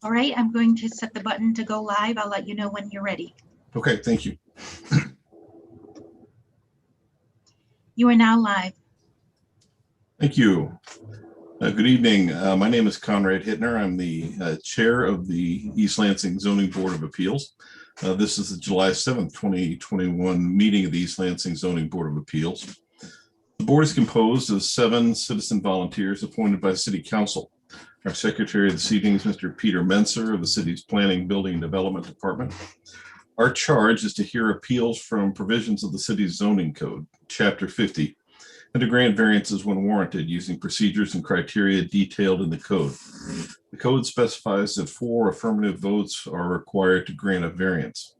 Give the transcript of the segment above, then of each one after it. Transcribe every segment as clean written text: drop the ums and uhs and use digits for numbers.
All right, I'm going to set the button to go live. I'll let you know when you're ready. Okay, thank you. You are now live. Thank you. Good evening. My name is Conrad Hittner. I'm the chair of the East Lansing Zoning Board of Appeals. This is the July 7th, 2021 meeting of the East Lansing Zoning Board of Appeals. The board is composed of 7 citizen volunteers appointed by City Council. Our secretary this evening is Mr. Peter Menser of the city's Planning, Building, and Development Department. Our charge is to hear appeals from provisions of the city's zoning code, Chapter 50, and to grant variances when warranted using procedures and criteria detailed in the code. The code specifies that 4 affirmative votes are required to grant a variance.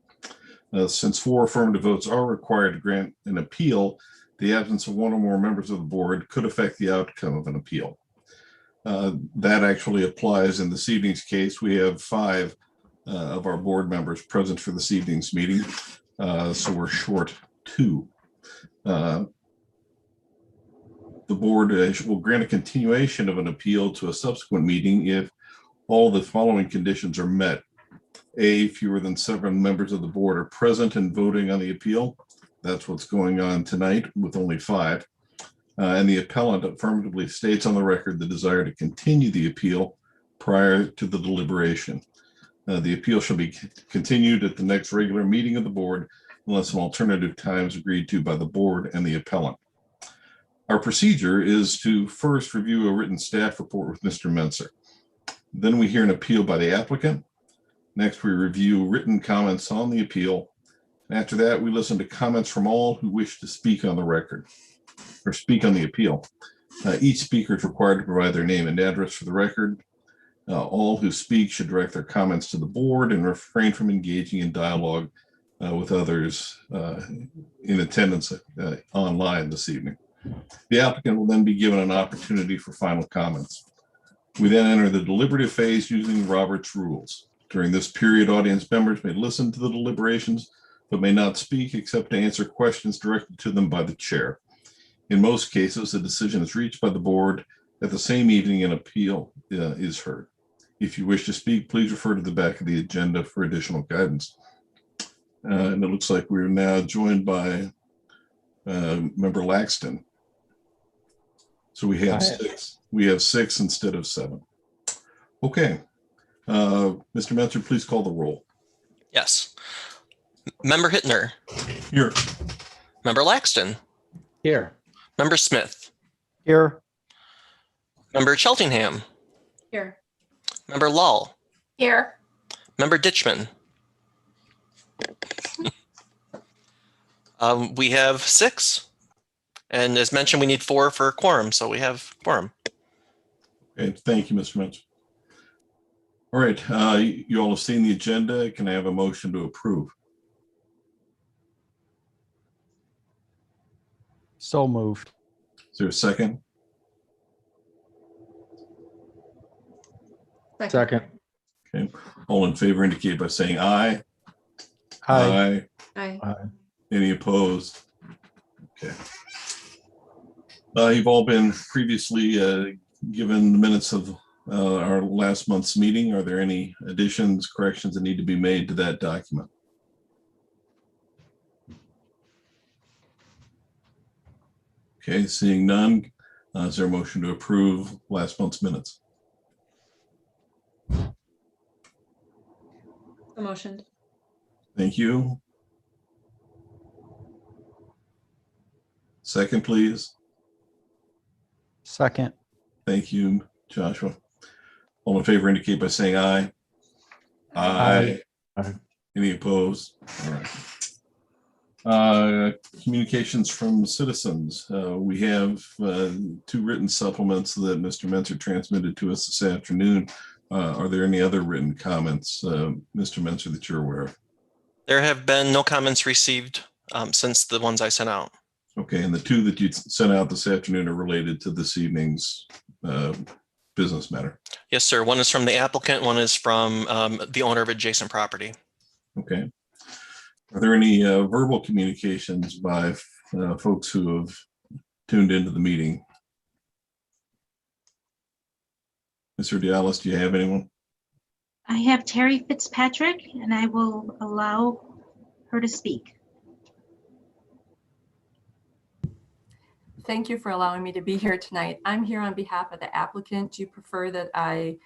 Since 4 affirmative votes are required to grant an appeal, the absence of 1 or more members of the board could affect the outcome of an appeal. That actually applies in this evening's case. We have 5 of our board members present for this evening's meeting, so we're short 2. The board will grant a continuation of an appeal to a subsequent meeting if all the following conditions are met. A, fewer than 7 members of the board are present and voting on the appeal. That's what's going on tonight with only 5. And the appellant affirmatively states on the record the desire to continue the appeal prior to the deliberation. The appeal shall be continued at the next regular meeting of the board unless an alternative time is agreed to by the board and the appellant. Our procedure is to first review a written staff report with Mr. Menser. Then we hear an appeal by the applicant. Next, we review written comments on the appeal. After that, we listen to comments from all who wish to speak on the record or speak on the appeal. Each speaker is required to provide their name and address for the record. All who speak should direct their comments to the board and refrain from engaging in dialogue with others in attendance online this evening. The applicant will then be given an opportunity for final comments. We then enter the deliberative phase using Robert's rules. During this period, audience members may listen to the deliberations, but may not speak except to answer questions directed to them by the chair. In most cases, a decision is reached by the board at the same evening an appeal is heard. If you wish to speak, please refer to the back of the agenda for additional guidance. And it looks like we're now joined by Member Laxton. So we have 6. We have 6 instead of 7. Okay. Mr. Menser, please call the roll. Yes. Member Hittner. Here. Member Laxton. Here. Member Smith. Here. Member Cheltenham. Here. Member Lull. Here. Member Ditchman. We have 6. And as mentioned, we need 4 for quorum, so we have quorum. Okay, thank you, Mr. Menser. All right, you all have seen the agenda. Can I have a motion to approve? So moved. Is there a second? Second. Okay, all in favor indicate by saying aye. Aye. Aye. Aye. Any opposed? Okay. You've all been previously given the minutes of our last month's meeting. Are there any additions, corrections that need to be made to that document? Okay, seeing none, is there a motion to approve last month's minutes? So motioned. Thank you. Second, please. Second. Thank you, Joshua. All in favor indicate by saying aye. Aye. Aye. Any opposed? All right. Communications from citizens. We have 2 written supplements that Mr. Menser transmitted to us this afternoon. Are there any other written comments, Mr. Menser, that you're aware of? There have been no comments received since the ones I sent out. Okay, and the 2 that you sent out this afternoon are related to this evening's business matter. Yes, sir. One is from the applicant. One is from the owner of adjacent property. Okay. Are there any verbal communications by folks who have tuned into the meeting? Mr. Dialis, do you have anyone? I have Terry Fitzpatrick, and I will allow her to speak. Thank you for allowing me to be here tonight. I'm here on behalf of the applicant. Do you prefer that I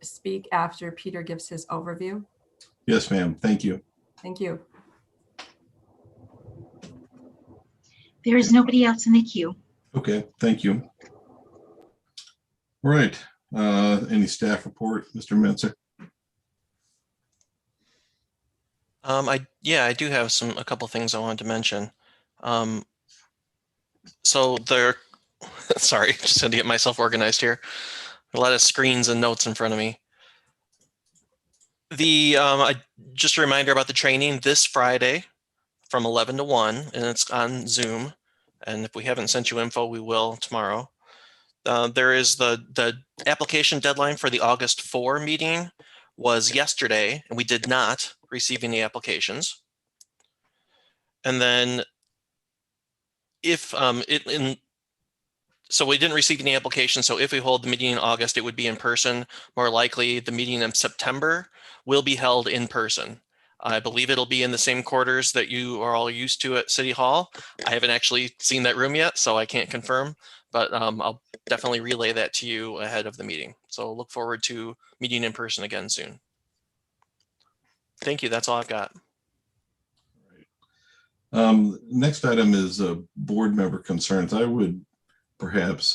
speak after Peter gives his overview? Yes, ma'am. Thank you. Thank you. There is nobody else in the queue. Okay, thank you. All right. Any staff report, Mr. Menzer? I do have a couple things I wanted to mention. So there, sorry, just had to get myself organized here. A lot of screens and notes in front of me. Just a reminder about the training this Friday from 11 to 1, and it's on Zoom. And if we haven't sent you info, we will tomorrow. There is the application deadline for the August 4 meeting was yesterday, and we did not receive any applications. And then so we didn't receive any applications. So if we hold the meeting in August, it would be in person. More likely, the meeting in September will be held in person. I believe it'll be in the same quarters that you are all used to at City Hall. I haven't actually seen that room yet, so I can't confirm, but I'll definitely relay that to you ahead of the meeting. So look forward to meeting in person again soon. Thank you. That's all I've got. Next item is board member concerns. I would perhaps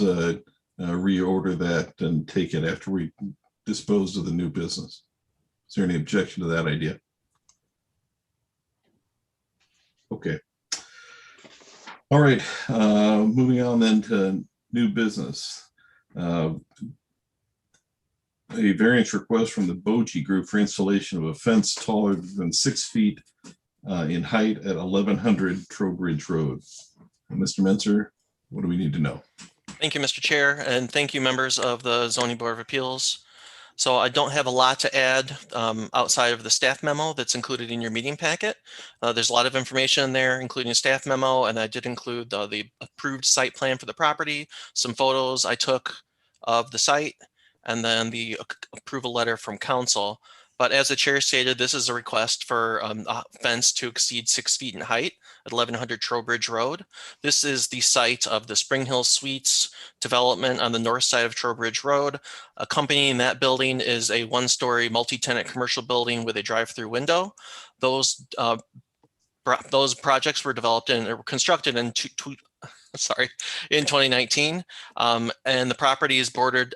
reorder that and take it after we dispose of the new business. Is there any objection to that idea? Okay. All right. Moving on then to new business. A variance request from the Boji Group for installation of a fence taller than 6 feet in height at 1100 Trowbridge Road. Mr. Menzer, what do we need to know? Thank you, Mr. Chair, and thank you, members of the Zoning Board of Appeals. So I don't have a lot to add outside of the staff memo that's included in your meeting packet. There's a lot of information there, including a staff memo, and I did include the approved site plan for the property, some photos I took of the site, and then the approval letter from council. But as the chair stated, this is a request for a fence to exceed 6 feet in height at 1100 Trowbridge Road. This is the site of the Spring Hill Suites development on the north side of Trowbridge Road. Accompanying that building is a one-story multi-tenant commercial building with a drive-through window. Those projects were developed or constructed in 2019, and the property is bordered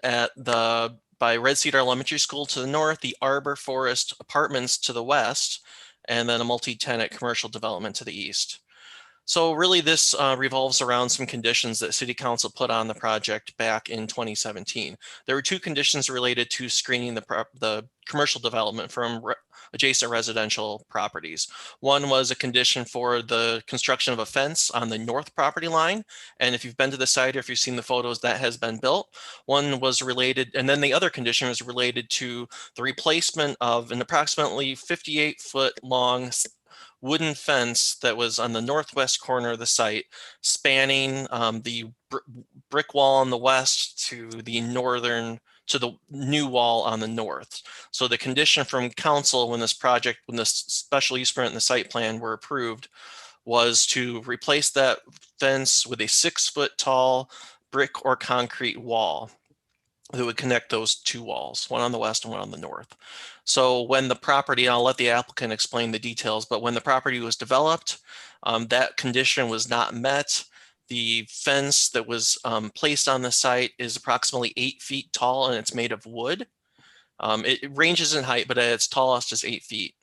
by Red Cedar Elementary School to the north, the Arbor Forest Apartments to the west, and then a multi-tenant commercial development to the east. So really this revolves around some conditions that City Council put on the project back in 2017. There were two conditions related to screening the commercial development from adjacent residential properties. One was a condition for the construction of a fence on the north property line. And if you've been to the site or if you've seen the photos, that has been built. One was related, and then the other condition was related to the replacement of an approximately 58-foot long wooden fence that was on the northwest corner of the site, spanning the brick wall on the west to the new wall on the north. So the condition from council when the special use permit and the site plan were approved was to replace that fence with a 6-foot tall brick or concrete wall that would connect those two walls, one on the west and one on the north. So when the property, I'll let the applicant explain the details, but when the property was developed, that condition was not met. The fence that was placed on the site is approximately 8 feet tall and it's made of wood. It ranges in height, but at its tallest is 8 feet,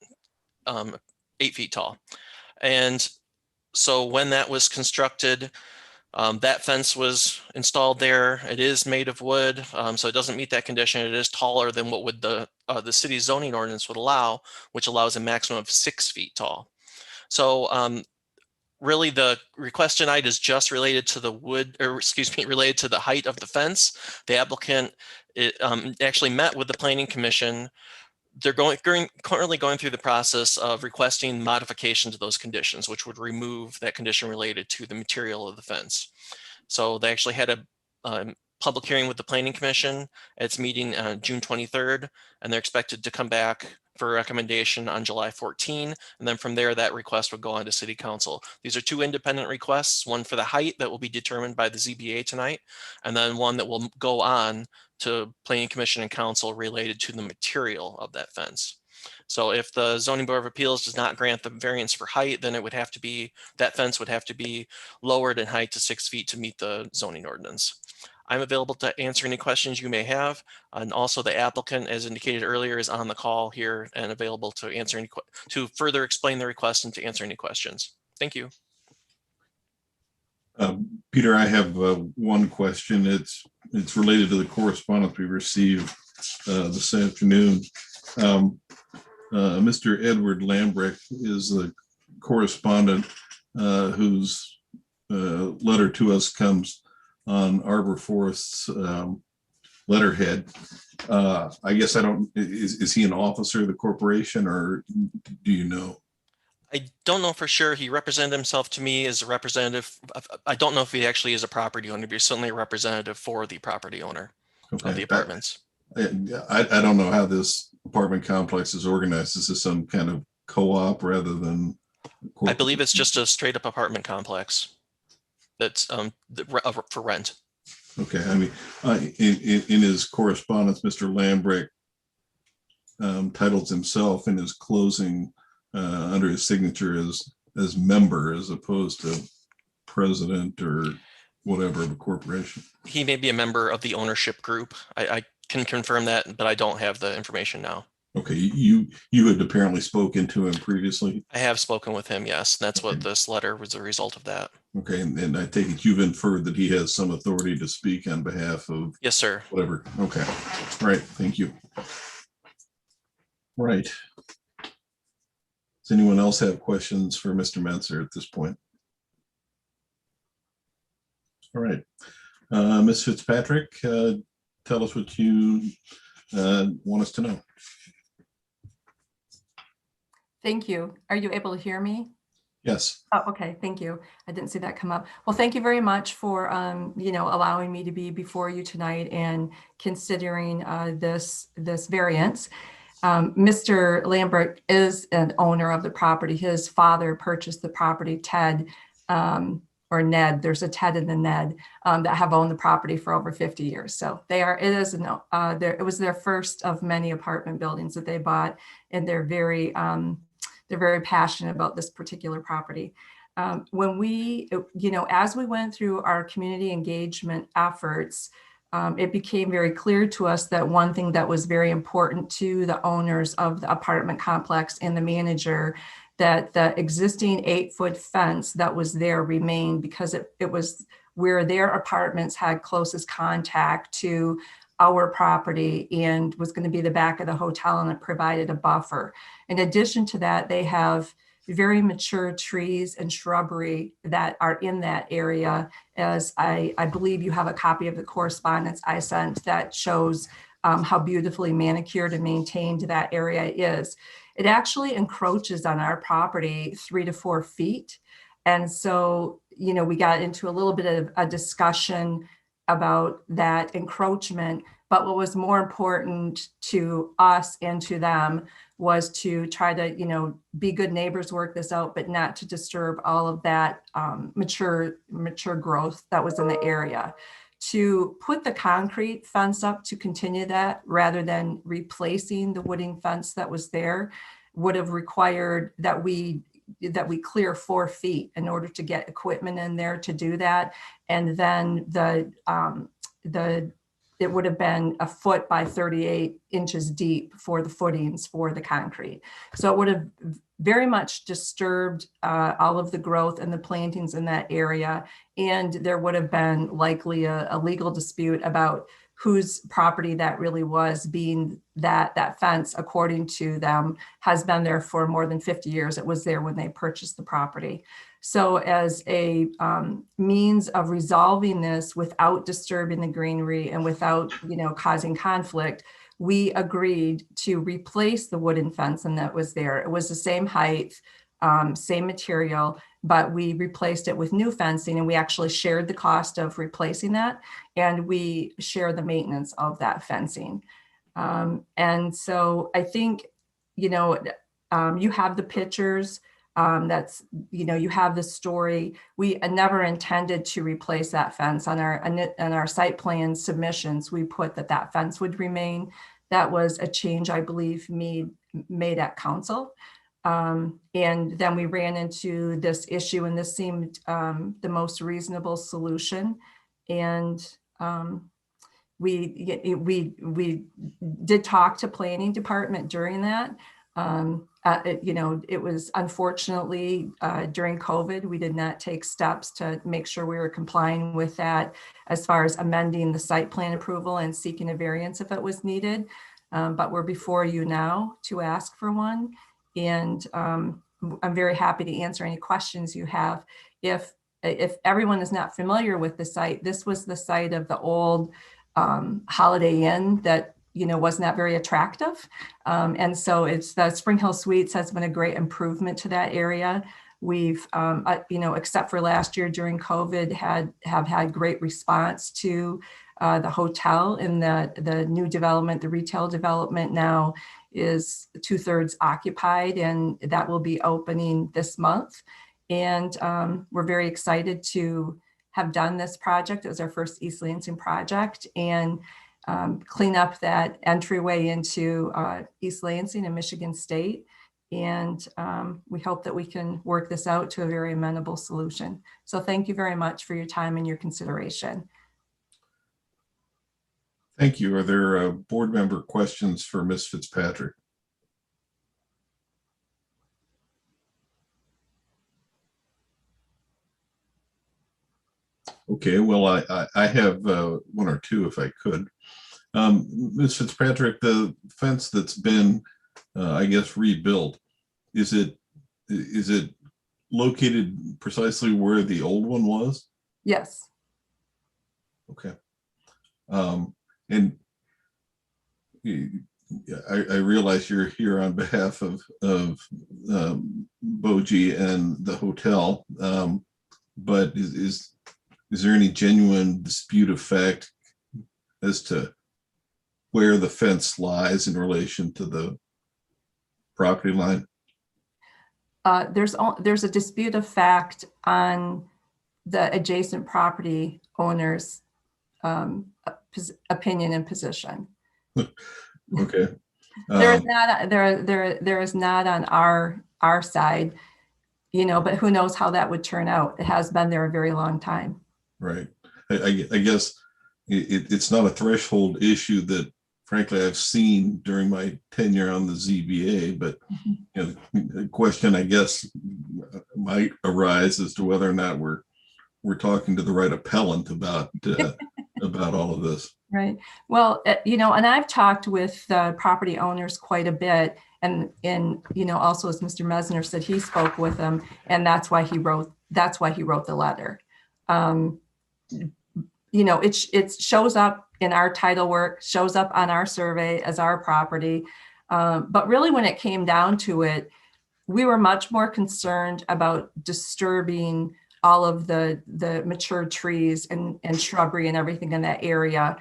8 feet tall. And so when that was constructed, that fence was installed there. It is made of wood, so it doesn't meet that condition. It is taller than what would the city's zoning ordinance would allow, which allows a maximum of 6 feet tall. So really the request tonight is just related to the related to the height of the fence. The applicant actually met with the Planning Commission. They're currently going through the process of requesting modification to those conditions, which would remove that condition related to the material of the fence. So they actually had a public hearing with the Planning Commission. It's meeting June 23rd, and they're expected to come back for a recommendation on July 14. And then from there, that request would go on to City Council. These are two independent requests, one for the height that will be determined by the ZBA tonight, and then one that will go on to Planning Commission and Council related to the material of that fence. So if the Zoning Board of Appeals does not grant the variance for height, then it would have to be, that fence would have to be lowered in height to 6 feet to meet the zoning ordinance. I'm available to answer any questions you may have. And also the applicant, as indicated earlier, is on the call here and available to answer any, to further explain the request and to answer any questions. Thank you. Peter, I have one question. It's related to the correspondence we received this afternoon. Mr. Edward Lambrecht is the correspondent whose letter to us comes on Arbor Forest's letterhead. I guess I don't, is he an officer of the corporation, or do you know? I don't know for sure. He represented himself to me as a representative. I don't know if he actually is a property owner, but he's certainly a representative for the property owner of the apartments. I don't know how this apartment complex is organized. Is this some kind of co-op rather than? I believe it's just a straight up apartment complex that's for rent. Okay, I mean, in his correspondence, Mr. Lambrecht titles himself in his closing under his signature as member, as opposed to president or whatever of a corporation. He may be a member of the ownership group. I can confirm that, but I don't have the information now. Okay, you had apparently spoken to him previously. I have spoken with him, yes. That's what this letter was a result of that. Okay, and I take it you've inferred that he has some authority to speak on behalf of. Yes, sir. Whatever. Okay. All right. Thank you. Right. Does anyone else have questions for Mr. Menzer at this point? All right. Ms. Fitzpatrick, tell us what you want us to know. Thank you. Are you able to hear me? Yes. Oh, okay. Thank you. I didn't see that come up. Well, thank you very much for, allowing me to be before you tonight and considering this variance. Mr. Lambert is an owner of the property. His father purchased the property, Ted, or Ned. There's a Ted and a Ned that have owned the property for over 50 years. So it was their first of many apartment buildings that they bought, and they're very passionate about this particular property. When we, as we went through our community engagement efforts, it became very clear to us that one thing that was very important to the owners of the apartment complex and the manager, that the existing 8-foot fence that was there remained, because it was where their apartments had closest contact to our property and was going to be the back of the hotel, and it provided a buffer. In addition to that, they have very mature trees and shrubbery that are in that area, as I believe you have a copy of the correspondence I sent that shows how beautifully manicured and maintained that area is. It actually encroaches on our property 3 to 4 feet. And so, we got into a little bit of a discussion about that encroachment, but what was more important to us and to them was to try to, be good neighbors, work this out, but not to disturb all of that mature growth that was in the area. To put the concrete fence up to continue that, rather than replacing the wooden fence that was there, would have required that we clear 4 feet in order to get equipment in there to do that. And then it would have been 1 foot by 38 inches deep for the footings for the concrete. So it would have very much disturbed all of the growth and the plantings in that area. And there would have been likely a legal dispute about whose property that really was, being that fence, according to them, has been there for more than 50 years. It was there when they purchased the property. So as a means of resolving this without disturbing the greenery and without, causing conflict, we agreed to replace the wooden fence and that was there. It was the same height. same material, but we replaced it with new fencing, and we actually shared the cost of replacing that, and we share the maintenance of that fencing. And so I think, you know, you have the pictures, that's, you know, you have the story. We never intended to replace that fence. On our site plan submissions, we put that fence would remain. That was a change, I believe, made at council. And then we ran into this issue, and this seemed the most reasonable solution. And we did talk to planning department during that. You know, it was unfortunately during COVID, we did not take steps to make sure we were complying with that as far as amending the site plan approval and seeking a variance if it was needed. But we're before you now to ask for one. And I'm very happy to answer any questions you have. If everyone is not familiar with the site, this was the site of the old Holiday Inn that, you know, was not very attractive. And so it's the Spring Hill Suites has been a great improvement to that area. We've, you know, except for last year during COVID, have had great response to the hotel. And the new development, the retail development now is 2/3 occupied, and that will be opening this month. And we're very excited to have done this project. It was our first East Lansing project, and clean up that entryway into East Lansing and Michigan State. And we hope that we can work this out to a very amenable solution. So thank you very much for your time and your consideration. Thank you. Are there board member questions for Ms. Fitzpatrick? Okay, well, I have one or two if I could. Ms. Fitzpatrick, the fence that's been, I guess, rebuilt, is it located precisely where the old one was? Yes. Okay. And I realize you're here on behalf of Boji and the hotel, but is there any genuine dispute of fact as to where the fence lies in relation to the property line? There's a dispute of fact on the adjacent property owner's opinion and position. Okay. There is not on our side, you know, but who knows how that would turn out. It has been there a very long time. Right. I guess it's not a threshold issue that, frankly, I've seen during my tenure on the ZBA, but you know, the question, I guess, might arise as to whether or not we're talking to the right appellant about about all of this. Right. Well, you know, and I've talked with the property owners quite a bit, and you know, also as Mr. Mesner said, he spoke with them, and that's why he wrote the letter. You know, it shows up in our title work, shows up on our survey as our property. But really, when it came down to it, we were much more concerned about disturbing all of the mature trees and shrubbery and everything in that area.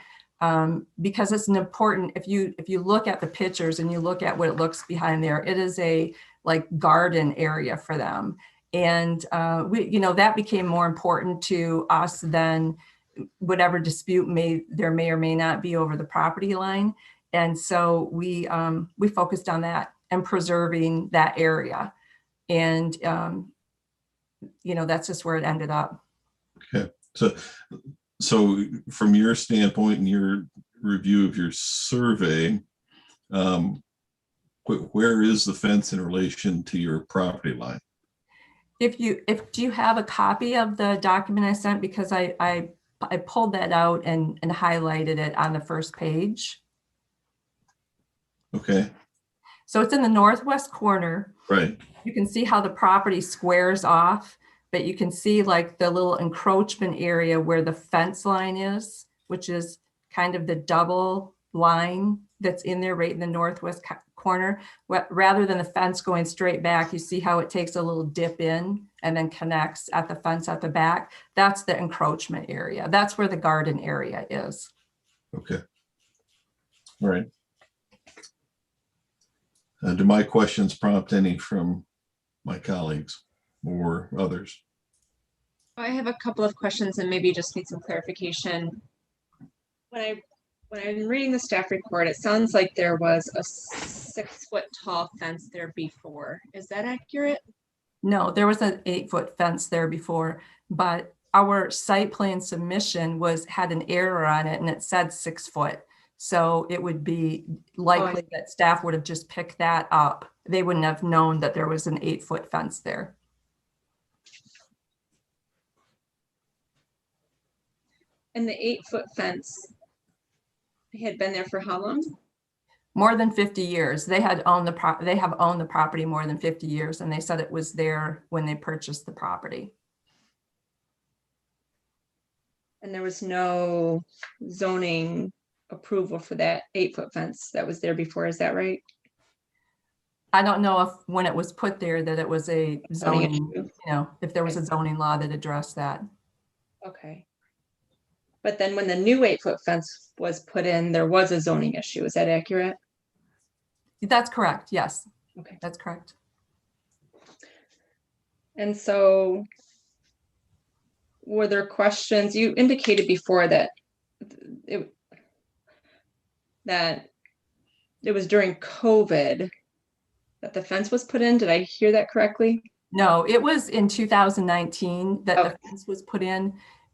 Because it's an important, if you look at the pictures and you look at what it looks behind there, it is a like garden area for them. And you know, that became more important to us than whatever dispute there may or may not be over the property line. And so we focused on that and preserving that area. And you know, that's just where it ended up. Okay. So from your standpoint and your review of your survey, where is the fence in relation to your property line? Do you have a copy of the document I sent? Because I pulled that out and highlighted it on the first page. Okay. So it's in the northwest corner. Right. You can see how the property squares off, but you can see like the little encroachment area where the fence line is, which is kind of the double line that's in there right in the northwest corner, rather than the fence going straight back, you see how it takes a little dip in and then connects at the fence at the back. That's the encroachment area. That's where the garden area is. Okay. All right. Do my questions prompt any from my colleagues or others? I have a couple of questions and maybe just need some clarification. When I'm reading the staff report, it sounds like there was a 6-foot tall fence there before. Is that accurate? No, there was an 8-foot fence there before, but our site plan submission had an error on it and it said 6 foot. So it would be likely that staff would have just picked that up. They wouldn't have known that there was an 8-foot fence there. And the 8-foot fence had been there for how long? More than 50 years. They have owned the property more than 50 years, and they said it was there when they purchased the property. And there was no zoning approval for that 8-foot fence that was there before, is that right? I don't know if when it was put there that it was a zoning, issue. if there was a zoning law that addressed that. Okay. But then when the new 8-foot fence was put in, there was a zoning issue. Is that accurate? That's correct. Yes. Okay. That's correct. And so were there questions? You indicated before that it was during COVID that the fence was put in. Did I hear that correctly? No, it was in 2019 that the fence was put in,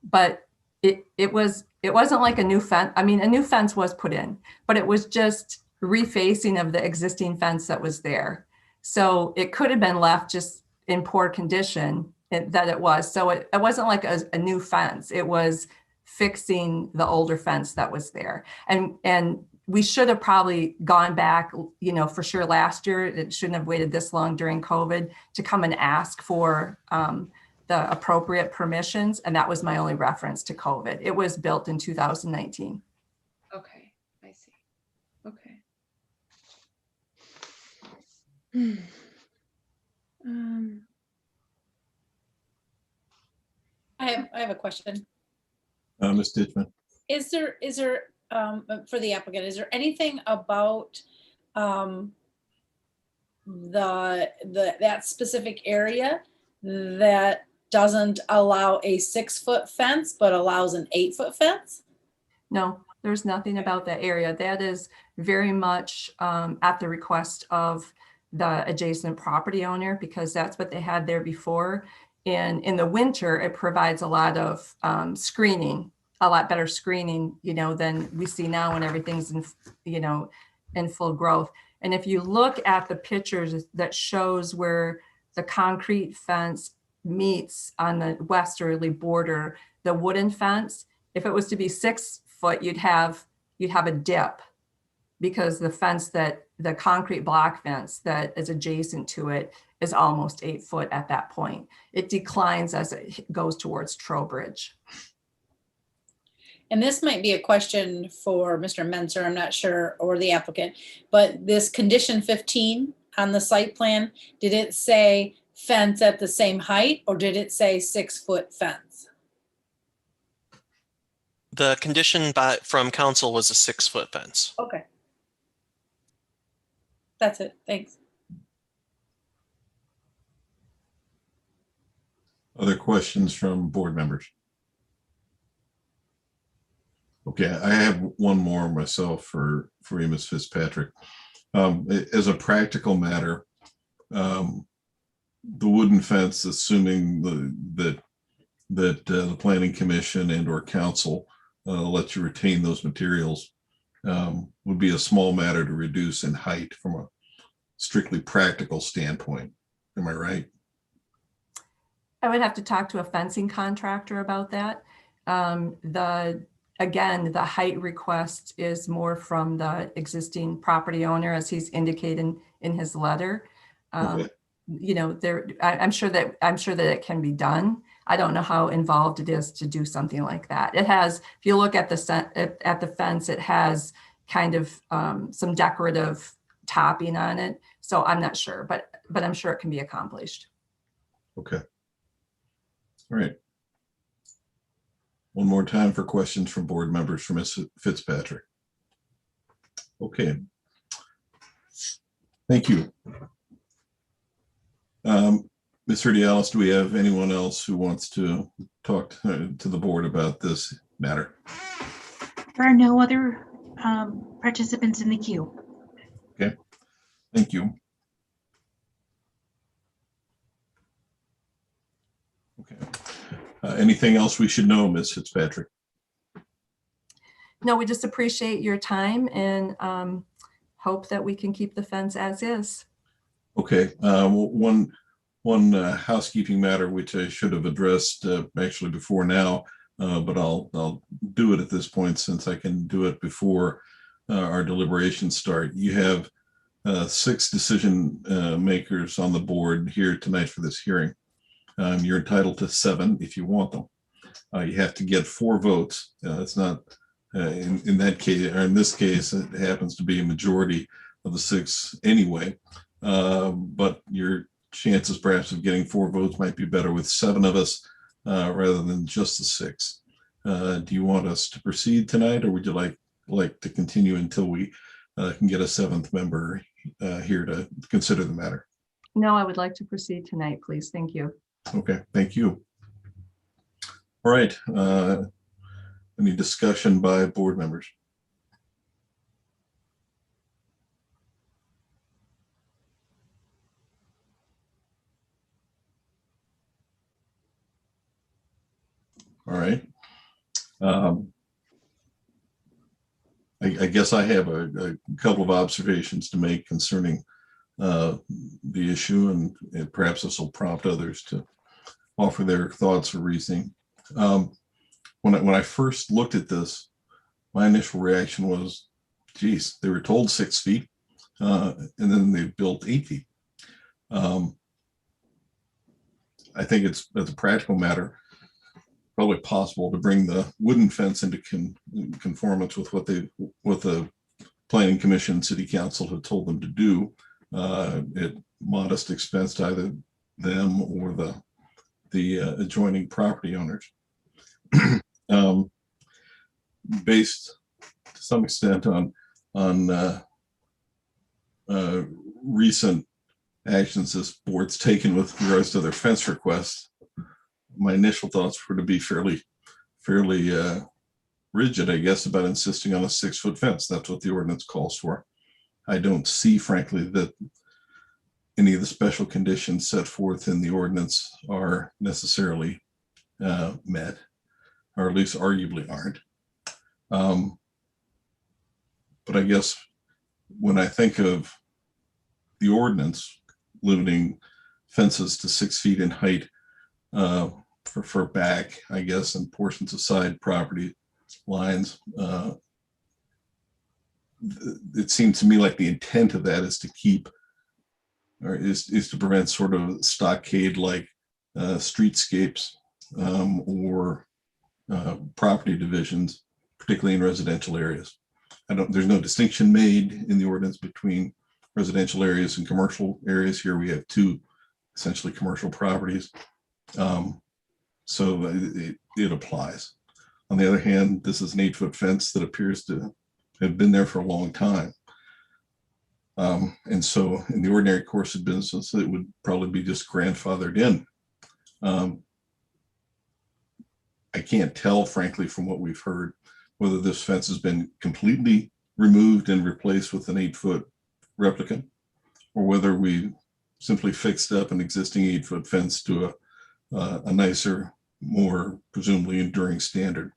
but it wasn't like a new fence. I mean, a new fence was put in, but it was just refacing of the existing fence that was there. So it could have been left just in poor condition that it was. So it wasn't like a new fence. It was fixing the older fence that was there. And we should have probably gone back, for sure last year. It shouldn't have waited this long during COVID to come and ask for the appropriate permissions. And that was my only reference to COVID. It was built in 2019. Okay, I see. Okay. I have a question. Ms. Ditchman? Is there for the applicant, is there anything about that specific area that doesn't allow a 6-foot fence but allows an 8-foot fence? No, there's nothing about that area. That is very much at the request of the adjacent property owner, because that's what they had there before. And in the winter, it provides a lot of screening, a lot better screening, than we see now when everything's in full growth. And if you look at the pictures that shows where the concrete fence meets on the westerly border, the wooden fence, if it was to be 6 foot, you'd have a dip, because the concrete block fence that is adjacent to it is almost 8 foot at that point. It declines as it goes towards Trowbridge. And this might be a question for Mr. Menzer, I'm not sure, or the applicant, but this condition 15 on the site plan, did it say fence at the same height, or did it say 6-foot fence? The condition from council was a 6-foot fence. Okay. That's it, thanks. Other questions from board members? Okay, I have one more myself for you, Ms. Fitzpatrick. As a practical matter, the wooden fence, assuming that the planning commission and or council let you retain those materials, would be a small matter to reduce in height from a strictly practical standpoint. Am I right? I would have to talk to a fencing contractor about that. Again, the height request is more from the existing property owner, as he's indicated in his letter. Okay. I'm sure that it can be done. I don't know how involved it is to do something like that. It has, if you look at the fence, it has kind of some decorative topping on it. So I'm not sure, but I'm sure it can be accomplished. Okay. All right. One more time for questions from board members for Ms. Fitzpatrick. Okay. Thank you. Ms. Rudialis, do we have anyone else who wants to talk to the board about this matter? There are no other participants in the queue. Okay, thank you. Okay. Anything else we should know, Ms. Fitzpatrick? No, we just appreciate your time and hope that we can keep the fence as is. Okay, one housekeeping matter which I should have addressed actually before now, but I'll do it at this point since I can do it before our deliberations start. You have 6 decision makers on the board here tonight for this hearing. You're entitled to 7 if you want them. You have to get 4 votes. It's not in that case, or in this case, it happens to be a majority of the 6 anyway. But your chances perhaps of getting 4 votes might be better with 7 of us rather than just the 6. Do you want us to proceed tonight, or would you like to continue until we can get a 7th member here to consider the matter? No, I would like to proceed tonight, please. Thank you. Okay, thank you. All right. Any discussion by board members? All right. I guess I have a couple of observations to make concerning the issue, and perhaps this will prompt others to offer their thoughts or reasoning. When I first looked at this, my initial reaction was, geez, they were told 6 feet, and then they built 8 feet. I think it's, as a practical matter, probably possible to bring the wooden fence into conformance with what the Planning Commission, City Council had told them to do at modest expense to either them or the adjoining property owners. Based to some extent on recent actions this board's taken with regards to their fence requests, my initial thoughts were to be fairly rigid, I guess, about insisting on a 6-foot fence. That's what the ordinance calls for. I don't see, frankly, that any of the special conditions set forth in the ordinance are necessarily met, or at least arguably aren't. But I guess when I think of the ordinance limiting fences to 6 feet in height for back, I guess, and portions of side property lines, it seems to me like the intent of that is to keep, or is to prevent sort of stockade-like streetscapes or property divisions, particularly in residential areas. There's no distinction made in the ordinance between residential areas and commercial areas. Here we have 2 essentially commercial properties. So it applies. On the other hand, this is an 8-foot fence that appears to have been there for a long time. And so in the ordinary course of business, it would probably be just grandfathered in. I can't tell, frankly, from what we've heard, whether this fence has been completely removed and replaced with an 8-foot replica, or whether we simply fixed up an existing 8-foot fence to a nicer, more presumably enduring standard.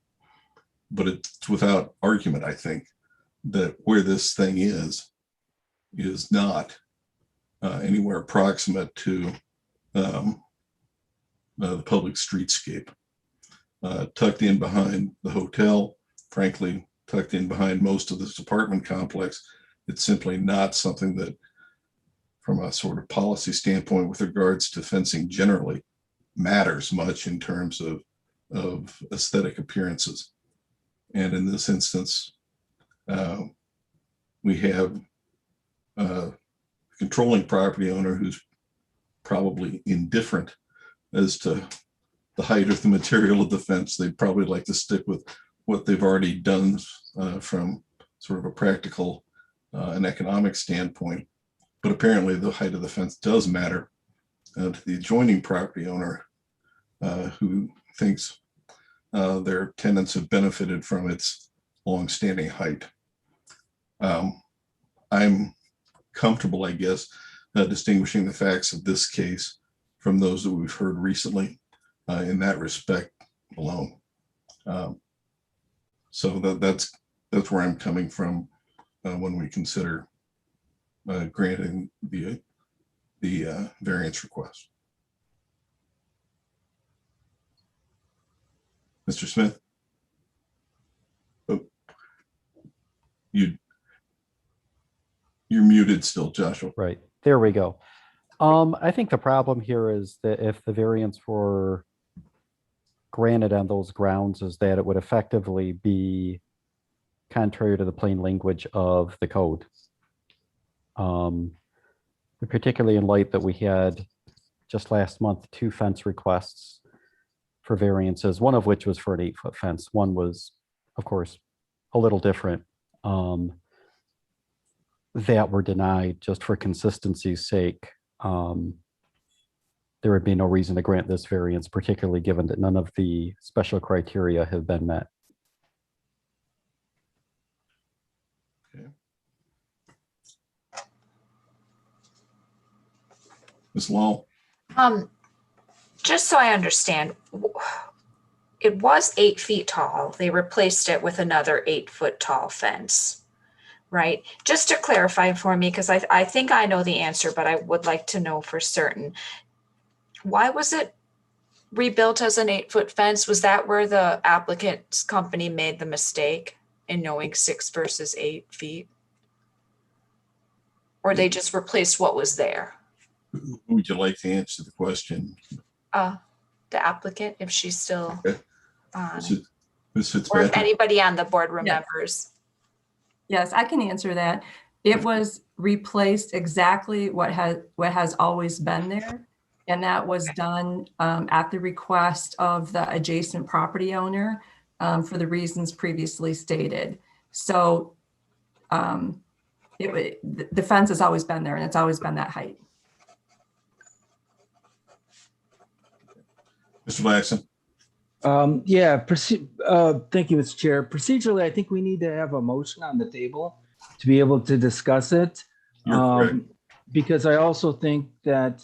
But it's without argument, I think, that where this thing is not anywhere proximate to the public streetscape. Tucked in behind the hotel, frankly, tucked in behind most of this apartment complex, it's simply not something that, from a sort of policy standpoint with regards to fencing generally, matters much in terms of aesthetic appearances. And in this instance, we have controlling property owner who's probably indifferent as to the height of the material of the fence. They'd probably like to stick with what they've already done from sort of a practical and economic standpoint. But apparently the height of the fence does matter to the adjoining property owner who thinks their tenants have benefited from its longstanding height. I'm comfortable, I guess, distinguishing the facts of this case from those that we've heard recently in that respect alone. So that's where I'm coming from when we consider granting the variance request. Mr. Smith? Oh, you're muted still, Joshua. Right, there we go. I think the problem here is that if the variance were granted on those grounds is that it would effectively be contrary to the plain language of the code. Particularly in light that we had just last month 2 fence requests for variances, one of which was for an 8-foot fence. One was, of course, a little different. That were denied just for consistency's sake. There would be no reason to grant this variance, particularly given that none of the special criteria have been met. Okay. Ms. Lowell? Just so I understand, it was 8 feet tall. They replaced it with another 8-foot tall fence, right? Just to clarify for me, because I think I know the answer, but I would like to know for certain. Why was it rebuilt as an 8-foot fence? Was that where the applicant's company made the mistake in knowing 6 versus 8 feet? Or they just replaced what was there? Who would you like to answer the question? The applicant, if she's still Okay. on. Ms. Or if Fitzpatrick? anybody on the board remembers. Yes, I can answer that. It was replaced exactly what has always been there. And that was done at the request of the adjacent property owner for the reasons previously stated. So the fence has always been there and it's always been that height. Mr. Laxon? Thank you, Mr. Chair. Procedurally, I think we need to have a motion on the table to be able to discuss it. You're correct. Because I also think that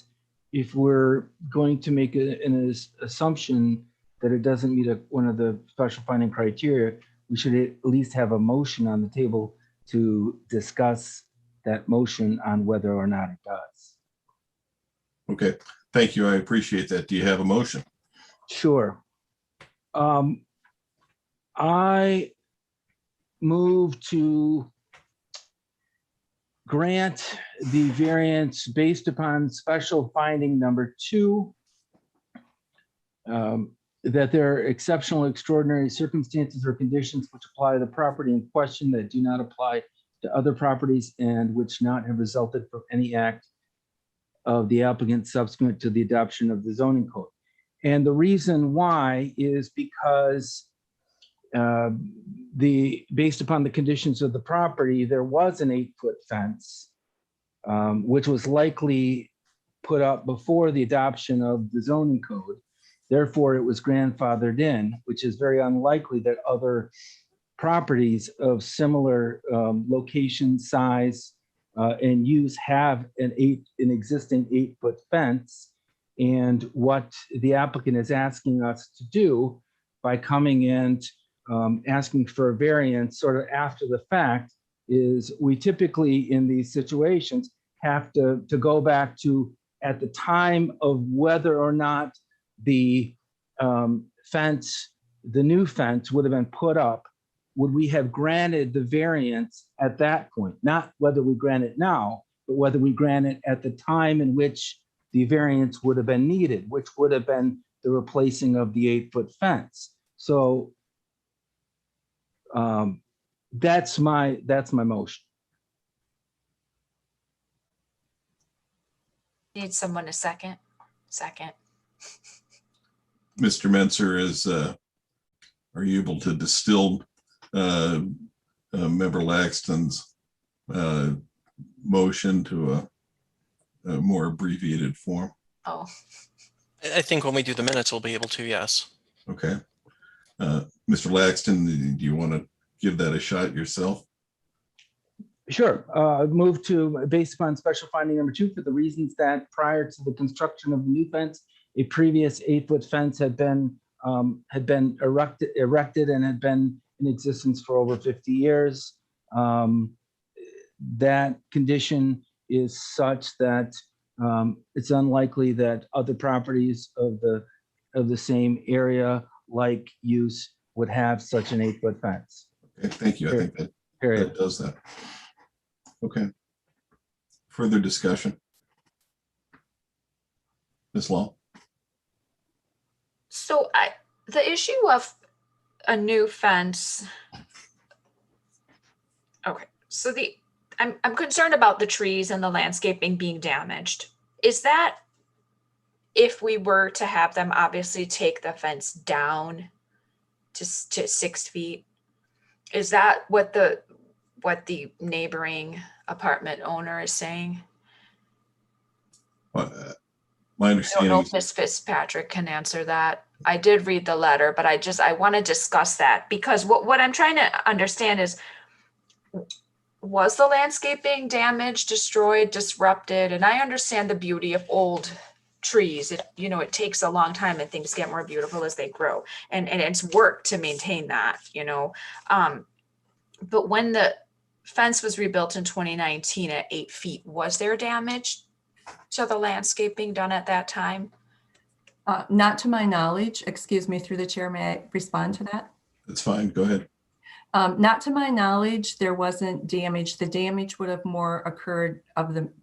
if we're going to make an assumption that it doesn't meet one of the special finding criteria, we should at least have a motion on the table to discuss that motion on whether or not it does. Okay, thank you. I appreciate that. Do you have a motion? Sure. I move to grant the variance based upon special finding number 2, that there are exceptional, extraordinary circumstances or conditions which apply to the property in question that do not apply to other properties and which not have resulted from any act of the applicant subsequent to the adoption of the zoning code. And the reason why is because based upon the conditions of the property, there was an 8-foot fence, which was likely put up before the adoption of the zoning code. Therefore, it was grandfathered in, which is very unlikely that other properties of similar location, size, and use have an existing 8-foot fence. And what the applicant is asking us to do by coming in, asking for a variance sort of after the fact, is we typically in these situations have to go back to at the time of whether or not the fence, the new fence would have been put up, would we have granted the variance at that point? Not whether we grant it now, but whether we grant it at the time in which the variance would have been needed, which would have been the replacing of the 8-foot fence. So that's my motion. Need someone to second? Second. Mr. Menzer, are you able to distill Member Laxton's motion to a more abbreviated form? Oh, I think when we do the minutes, we'll be able to, yes. Okay. Mr. Laxton, do you want to give that a shot yourself? Sure. Move to, based upon special finding number 2, for the reasons that prior to the construction of the new fence, a previous 8-foot fence had been erected and had been in existence for over 50 years. That condition is such that it's unlikely that other properties of the same area like use would have such an 8-foot fence. Okay, thank you. I think that Period. does that. Okay. Further discussion? Ms. Law? so the issue of a new fence. Okay, so I'm concerned about the trees and the landscaping being damaged. Is that if we were to have them obviously take the fence down to 6 feet? Is that what the neighboring apartment owner is saying? My I don't understanding know is if Ms. Fitzpatrick can answer that. I did read the letter, but I want to discuss that because what I'm trying to understand is, was the landscaping damaged, destroyed, disrupted? And I understand the beauty of old trees. It takes a long time and things get more beautiful as they grow. And it's work to maintain that, But when the fence was rebuilt in 2019 at 8 feet, was there damage to the landscaping done at that time? Not to my knowledge. Excuse me, through the chair, may I respond to that? that's fine. Go ahead. Not to my knowledge, there wasn't damage. The damage would have more occurred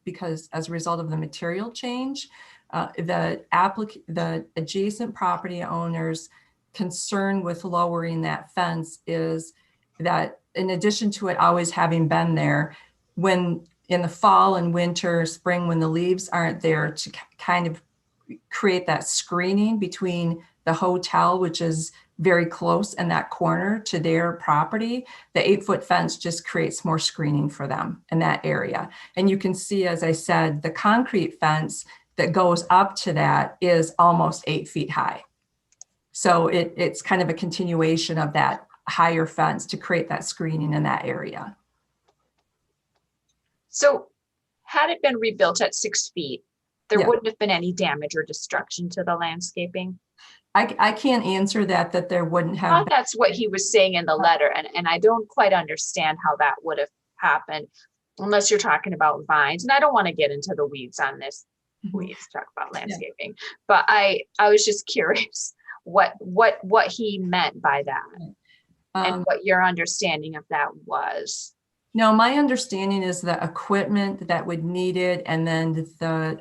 because as a result of the material change, the adjacent property owners' concern with lowering that fence is that in addition to it always having been there, when in the fall and winter, spring, when the leaves aren't there to kind of create that screening between the hotel, which is very close in that corner to their property, the 8-foot fence just creates more screening for them in that area. And you can see, as I said, the concrete fence that goes up to that is almost 8 feet high. So it's kind of a continuation of that higher fence to create that screening in that area. So had it been rebuilt at 6 feet, there Yeah. wouldn't have been any damage or destruction to the landscaping? I can't answer that there wouldn't I have. thought that's what he was saying in the letter, and I don't quite understand how that would have happened unless you're talking about vines. And I don't want to get into the weeds on this. Weeds, talk about landscaping. But I was just curious what he meant by that and what your understanding of that was. No, my understanding is the equipment that would need it, and then the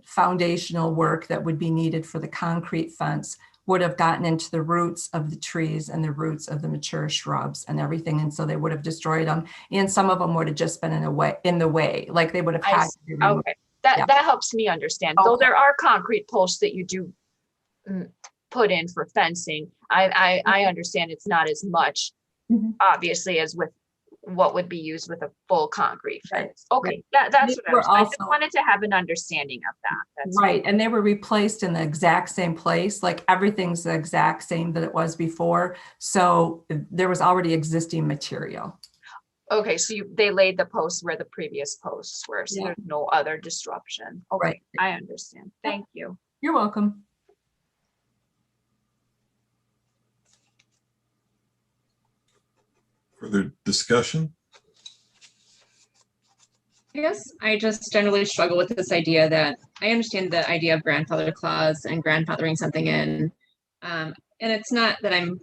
foundational work that would be needed for the concrete fence would have gotten into the roots of the trees and the roots of the mature shrubs and everything. And so they would have destroyed them. And some of them would have just been in the way, like they would have had to be removed. Okay, that helps me understand. Though there are concrete posts that you do put in for fencing. I understand it's not as much, obviously, as with what would be used with a full concrete fence. Okay, that's what I just wanted to have an understanding of that. That's right. And they were replaced in the exact same place, like everything's the exact same that it was before. So there was already existing material. Okay, so they laid the posts where the previous posts were, so there's no other disruption. Okay, Right. I understand. Thank you. You're welcome. Further discussion? I guess I just generally struggle with this idea that I understand the idea of grandfather clause and grandfathering something in. And it's not that I'm,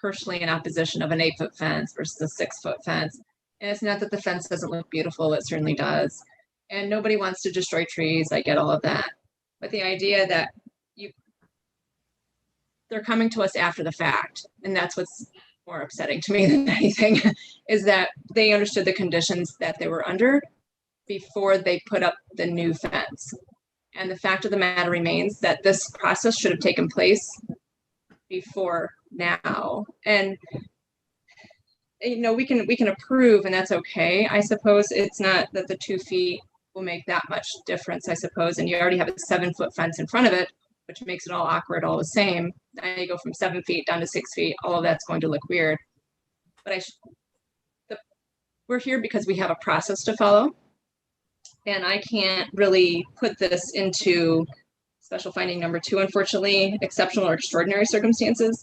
personally in opposition of an 8-foot fence versus a 6-foot fence. And it's not that the fence doesn't look beautiful. It certainly does. And nobody wants to destroy trees. I get all of that. But the idea that they're coming to us after the fact, and that's what's more upsetting to me than anything, is that they understood the conditions that they were under before they put up the new fence. And the fact of the matter remains that this process should have taken place before now. And we can approve, and that's okay. I suppose it's not that the 2 feet will make that much difference, I suppose. And you already have a 7-foot fence in front of it, which makes it all awkward, all the same. Now you go from 7 feet down to 6 feet. All of that's going to look weird. But we're here because we have a process to follow. And I can't really put this into special finding number 2, unfortunately, exceptional or extraordinary circumstances.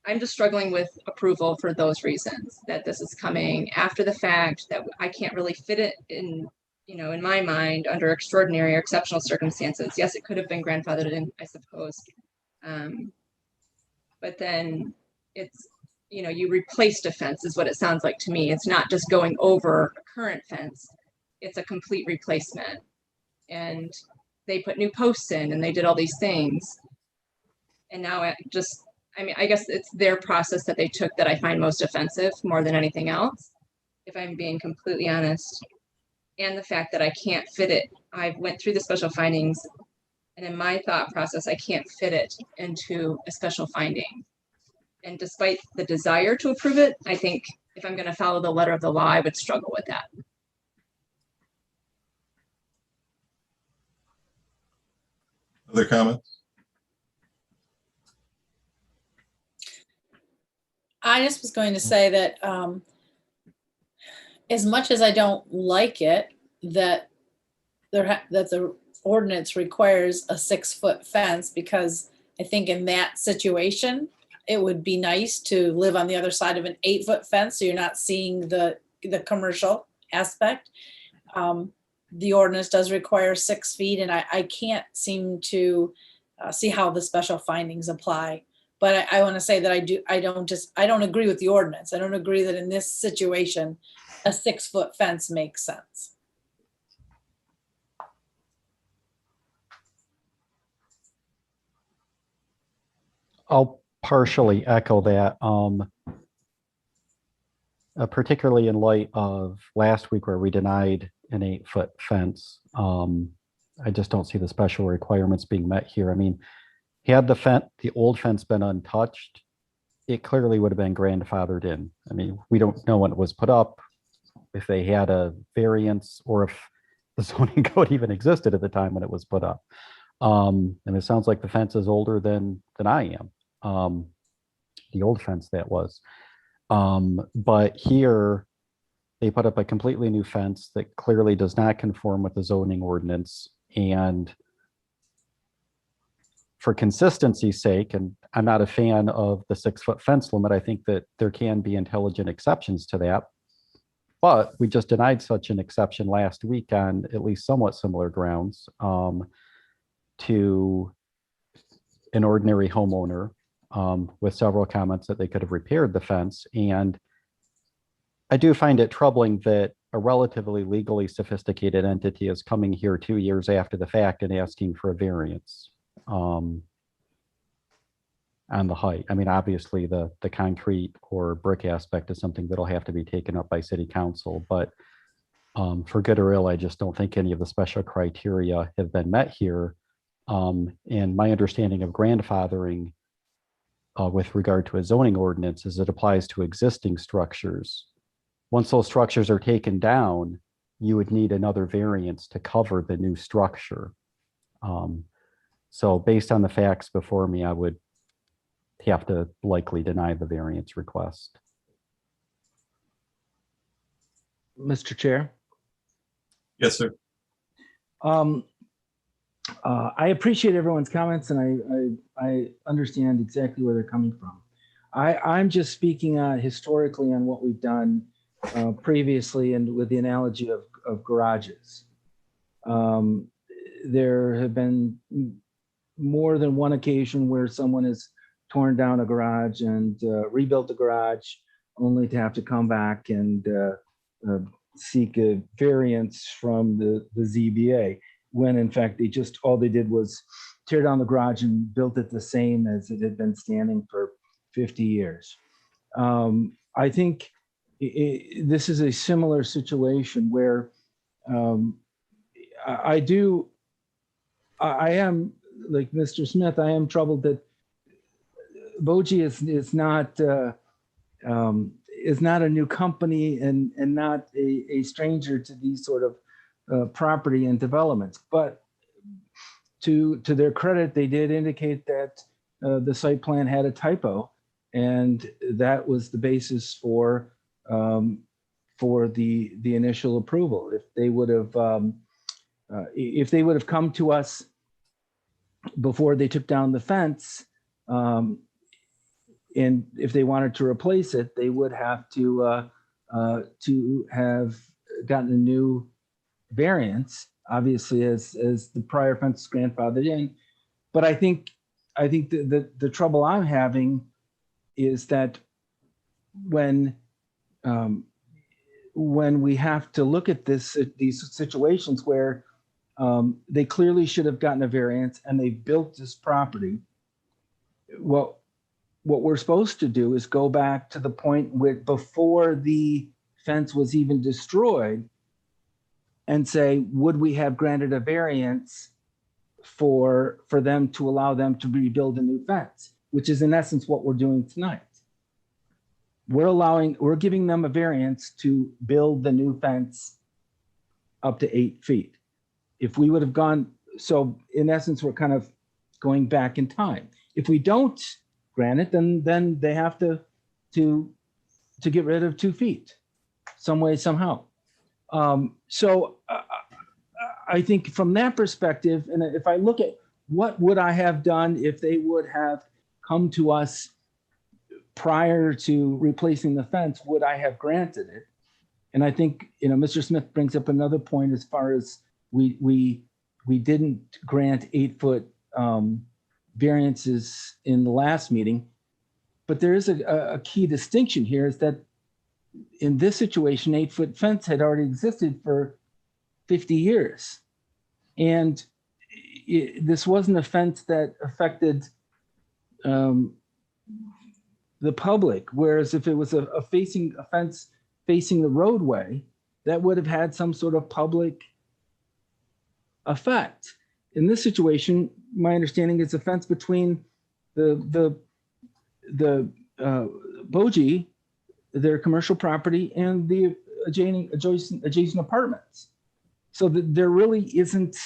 I'm just struggling with approval for those reasons, that this is coming after the fact, that I can't really fit it in, in my mind under extraordinary or exceptional circumstances. Yes, it could have been grandfathered in, I suppose. But then it's, you replaced a fence is what it sounds like to me. It's not just going over a current fence. It's a complete replacement. And they put new posts in and they did all these things. And now I guess it's their process that they took that I find most offensive more than anything else, if I'm being completely honest. And the fact that I can't fit it. I went through the special findings, and in my thought process, I can't fit it into a special finding. And despite the desire to approve it, I think if I'm going to follow the letter of the law, I would struggle with that. Other comments? I just was going to say that as much as I don't like it, that the ordinance requires a 6-foot fence, because I think in that situation, it would be nice to live on the other side of an 8-foot fence, so you're not seeing the commercial aspect. The ordinance does require 6 feet, and I can't seem to see how the special findings apply. But I want to say that I don't agree with the ordinance. I don't agree that in this situation, a 6-foot fence makes sense. I'll partially echo that, particularly in light of last week where we denied an 8-foot fence. I just don't see the special requirements being met here. I mean, had the old fence been untouched, it clearly would have been grandfathered in. I mean, we don't know when it was put up, if they had a variance, or if the zoning code even existed at the time when it was put up. And it sounds like the fence is older than I am. The old fence that was. But here, they put up a completely new fence that clearly does not conform with the zoning ordinance. And for consistency's sake, and I'm not a fan of the 6-foot fence limit, I think that there can be intelligent exceptions to that. But we just denied such an exception last week on at least somewhat similar grounds to an ordinary homeowner with several comments that they could have repaired the fence. And I do find it troubling that a relatively legally sophisticated entity is coming here 2 years after the fact and asking for a variance on the height. I mean, obviously the concrete or brick aspect is something that'll have to be taken up by city council, but for good or ill, I just don't think any of the special criteria have been met here. And my understanding of grandfathering with regard to a zoning ordinance is it applies to existing structures. Once those structures are taken down, you would need another variance to cover the new structure. So based on the facts before me, I would have to likely deny the variance request. Mr. Chair. Yes, sir. I appreciate everyone's comments, and I understand exactly where they're coming from. I'm just speaking historically on what we've done previously, and with the analogy of garages. There have been more than one occasion where someone has torn down a garage and rebuilt the garage, only to have to come back and seek a variance from the ZBA, when in fact all they did was tear down the garage and built it the same as it had been standing for 50 years. I think this is a similar situation where I am like Mr. Smith. I am troubled that Boji is not a new company and not a stranger to these sort of property and developments. But to their credit, they did indicate that the site plan had a typo, and that was the basis for the initial approval. If they would have come to us before they took down the fence, and if they wanted to replace it, they would have to have gotten a new variance, obviously, as the prior fence is grandfathered in. But I think the trouble I'm having is that when we have to look at these situations where they clearly should have gotten a variance and they built this property, what we're supposed to do is go back to the point where before the fence was even destroyed and say, would we have granted a variance for them to allow them to rebuild a new fence, which is in essence what we're doing tonight. We're giving them a variance to build the new fence up to 8 feet. If we would have gone, so in essence, we're kind of going back in time. If we don't grant it, then they have to get rid of 2 feet, some way, somehow. So I think from that perspective, and if I look at what would I have done if they would have come to us prior to replacing the fence, would I have granted it? And I think, Mr. Smith brings up another point as far as we didn't grant 8-foot variances in the last meeting, but there is a key distinction here, is that in this situation, 8-foot fence had already existed for 50 years. And this wasn't a fence that affected the public. Whereas if it was a fence facing the roadway, that would have had some sort of public effect. In this situation, my understanding is a fence between the Boji, their commercial property, and the adjacent apartments. So that there really isn't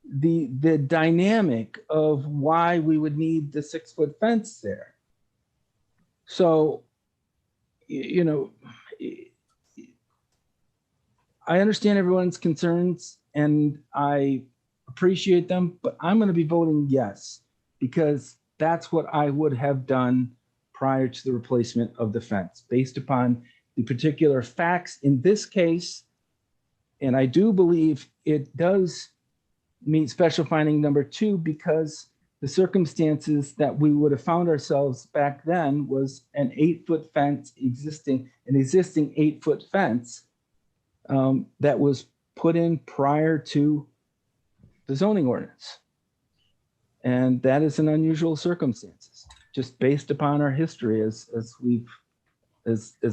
the dynamic of why we would need the 6-foot fence there. So, I understand everyone's concerns and I appreciate them, but I'm going to be voting yes, because that's what I would have done prior to the replacement of the fence, based upon the particular facts in this case. And I do believe it does meet special finding number 2, because the circumstances that we would have found ourselves back then was an 8-foot fence existing 8-foot fence that was put in prior to the zoning ordinance. And that is an unusual circumstances, just based upon our history as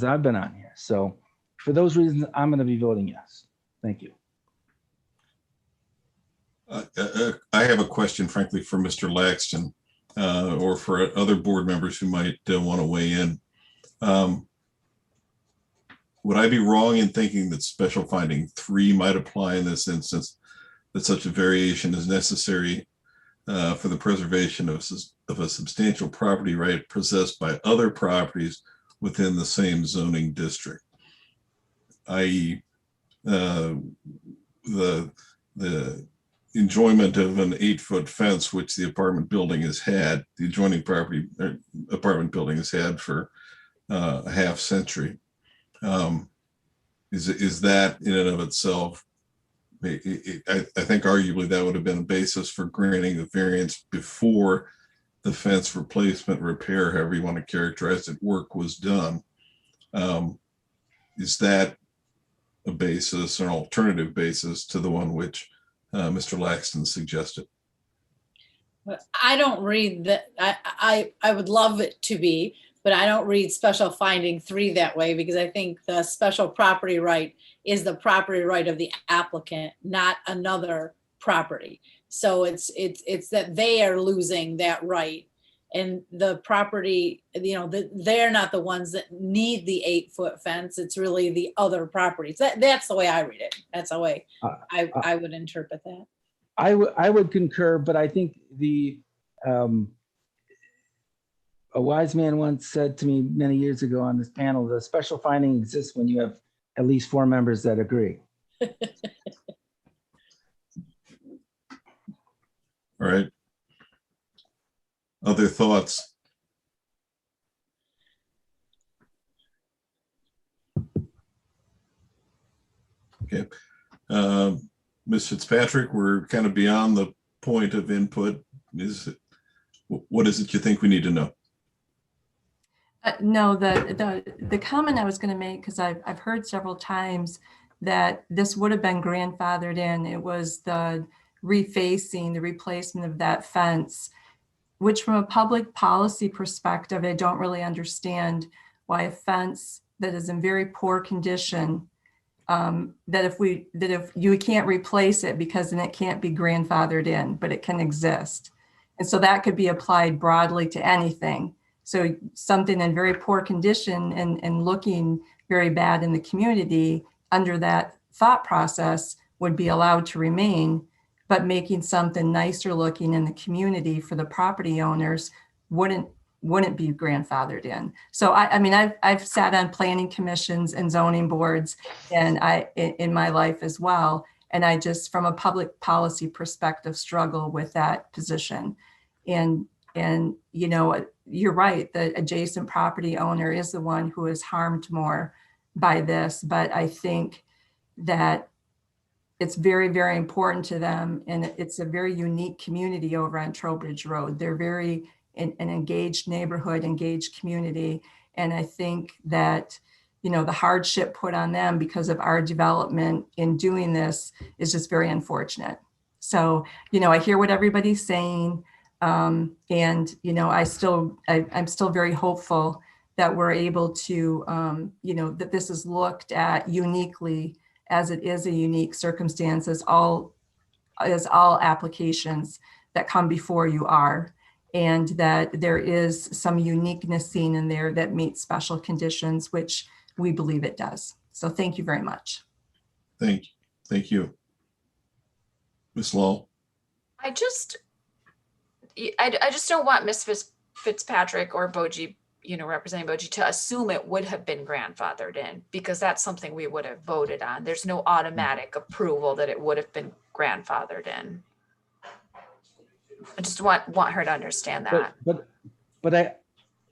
I've been on here. So for those reasons, I'm going to be voting yes. Thank you. I have a question, frankly, for Mr. Laxton, or for other board members who might want to weigh in. Would I be wrong in thinking that special finding 3 might apply in this instance, that such a variation is necessary for the preservation of a substantial property right possessed by other properties within the same zoning district, i.e. the enjoyment of an 8-foot fence, which the apartment building has had, the adjoining property apartment building has had for a half century. Is that in and of itself, I think arguably that would have been a basis for granting the variance before the fence replacement, repair, however you want to characterize it, work was done. Is that a basis, an alternative basis to the one which Mr. Laxton suggested? I don't read that. I would love it to be, but I don't read special finding 3 that way, because I think the special property right is the property right of the applicant, not another property. So it's that they are losing that right. And the property, they're not the ones that need the 8-foot fence. It's really the other properties. That's the way I read it. That's the way I would interpret that. I would concur, but I think a wise man once said to me many years ago on this panel, the special finding exists when you have at least 4 members that agree. All right. Other thoughts? Okay. Ms. Fitzpatrick, we're kind of beyond the point of input. What is it you think we need to know? No, the comment I was going to make, because I've heard several times that this would have been grandfathered in. It was the refacing, the replacement of that fence, which from a public policy perspective, I don't really understand why a fence that is in very poor condition, that if you can't replace it because then it can't be grandfathered in, but it can exist. And so that could be applied broadly to anything. So something in very poor condition and looking very bad in the community under that thought process would be allowed to remain, but making something nicer looking in the community for the property owners wouldn't be grandfathered in. So I mean, I've sat on planning commissions and zoning boards and in my life as well. And I just, from a public policy perspective, struggle with that position. And you're right, the adjacent property owner is the one who is harmed more by this, but I think that it's very, very important to them. And it's a very unique community over on Trowbridge Road. They're very an engaged neighborhood, engaged community. And I think that, the hardship put on them because of our development in doing this is just very unfortunate. So, I hear what everybody's saying. And, I'm still very hopeful that we're able to, that this is looked at uniquely as it is a unique circumstance as all applications that come before you are, and that there is some uniqueness seen in there that meets special conditions, which we believe it does. So thank you very much. Thank you. Ms. Lowell. I just don't want Ms. Fitzpatrick or Boji, representing Boji, to assume it would have been grandfathered in, because that's something we would have voted on. There's no automatic approval that it would have been grandfathered in. I just want her to understand that. But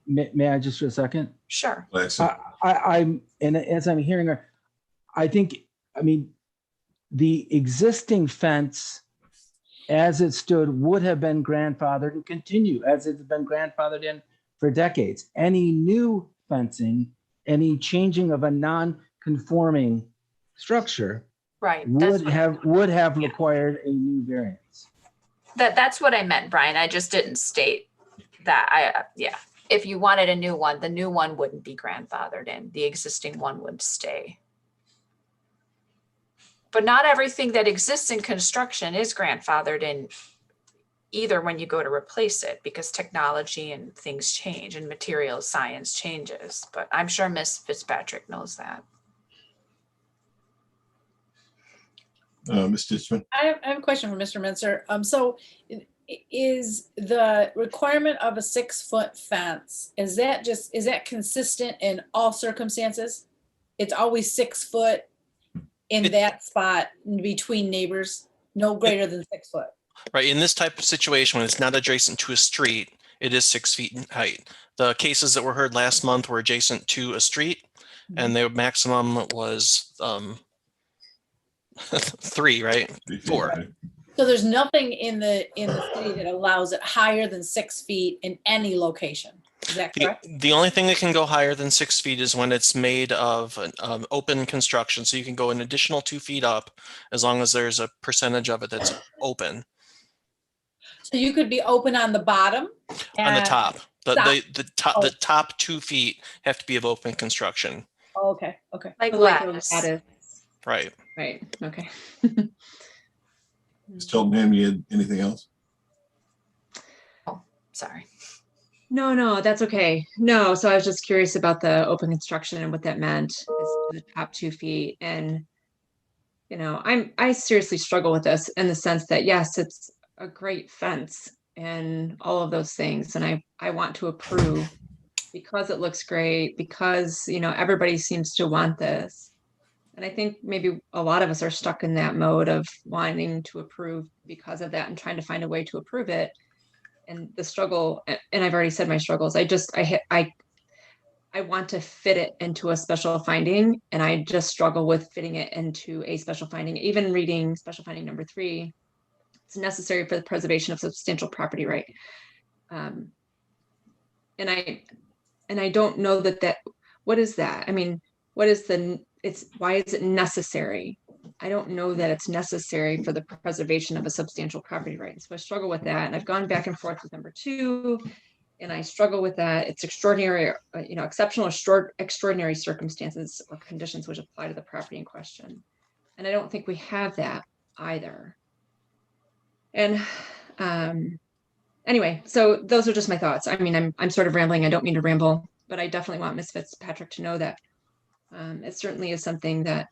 may I just for a second? Sure. And as I'm hearing her, the existing fence as it stood would have been grandfathered and continue as it's been grandfathered in for decades. Any new fencing, any changing of a non-conforming structure, right, would have required a new variance. That's what I meant, Brian. I just didn't state that. If you wanted a new one, the new one wouldn't be grandfathered in. The existing one would stay. But not everything that exists in construction is grandfathered in either when you go to replace it, because technology and things change and materials science changes. But I'm sure Ms. Fitzpatrick knows that. Ms. Ditchman. I have a question for Mr. Menser. So is the requirement of a 6-foot fence, is that consistent in all circumstances? It's always 6 foot in that spot between neighbors, no greater than 6 foot. Right. In this type of situation, when it's not adjacent to a street, it is 6 feet in height. The cases that were heard last month were adjacent to a street, and their maximum was 3, right? 4. So there's nothing in the city that allows it higher than 6 feet in any location. Is that correct? The only thing that can go higher than 6 feet is when it's made of an open construction. So you can go an additional 2 feet up as long as there's a percentage of it that's open. So you could be open on the bottom? On the top. The top 2 feet have to be of open construction. Oh, okay, okay. Like Like a lattice. lattice. Right. Right, okay. Ms. Tilton, ma'am, you had anything else? Sorry. No, that's okay. No, so I was just curious about the open construction and what that meant, is the top 2 feet. And, you know, I seriously struggle with this in the sense that, yes, it's a great fence and all of those things. And I want to approve because it looks great, because, you know, everybody seems to want this. And I think maybe a lot of us are stuck in that mode of wanting to approve because of that and trying to find a way to approve it. And the struggle, and I've already said my struggles, I want to fit it into a special finding, and I just struggle with fitting it into a special finding. Even reading special finding number 3, it's necessary for the preservation of substantial property right. And I don't know what is that? I mean, why is it necessary? I don't know that it's necessary for the preservation of a substantial property right. So I struggle with that. And I've gone back and forth with number 2, and I struggle with that. It's extraordinary, you know, exceptional or extraordinary circumstances or conditions which apply to the property in question. And I don't think we have that either. And anyway, so those are just my thoughts. I mean, I'm sort of rambling. I don't mean to ramble, but I definitely want Ms. Fitzpatrick to know that it certainly is something that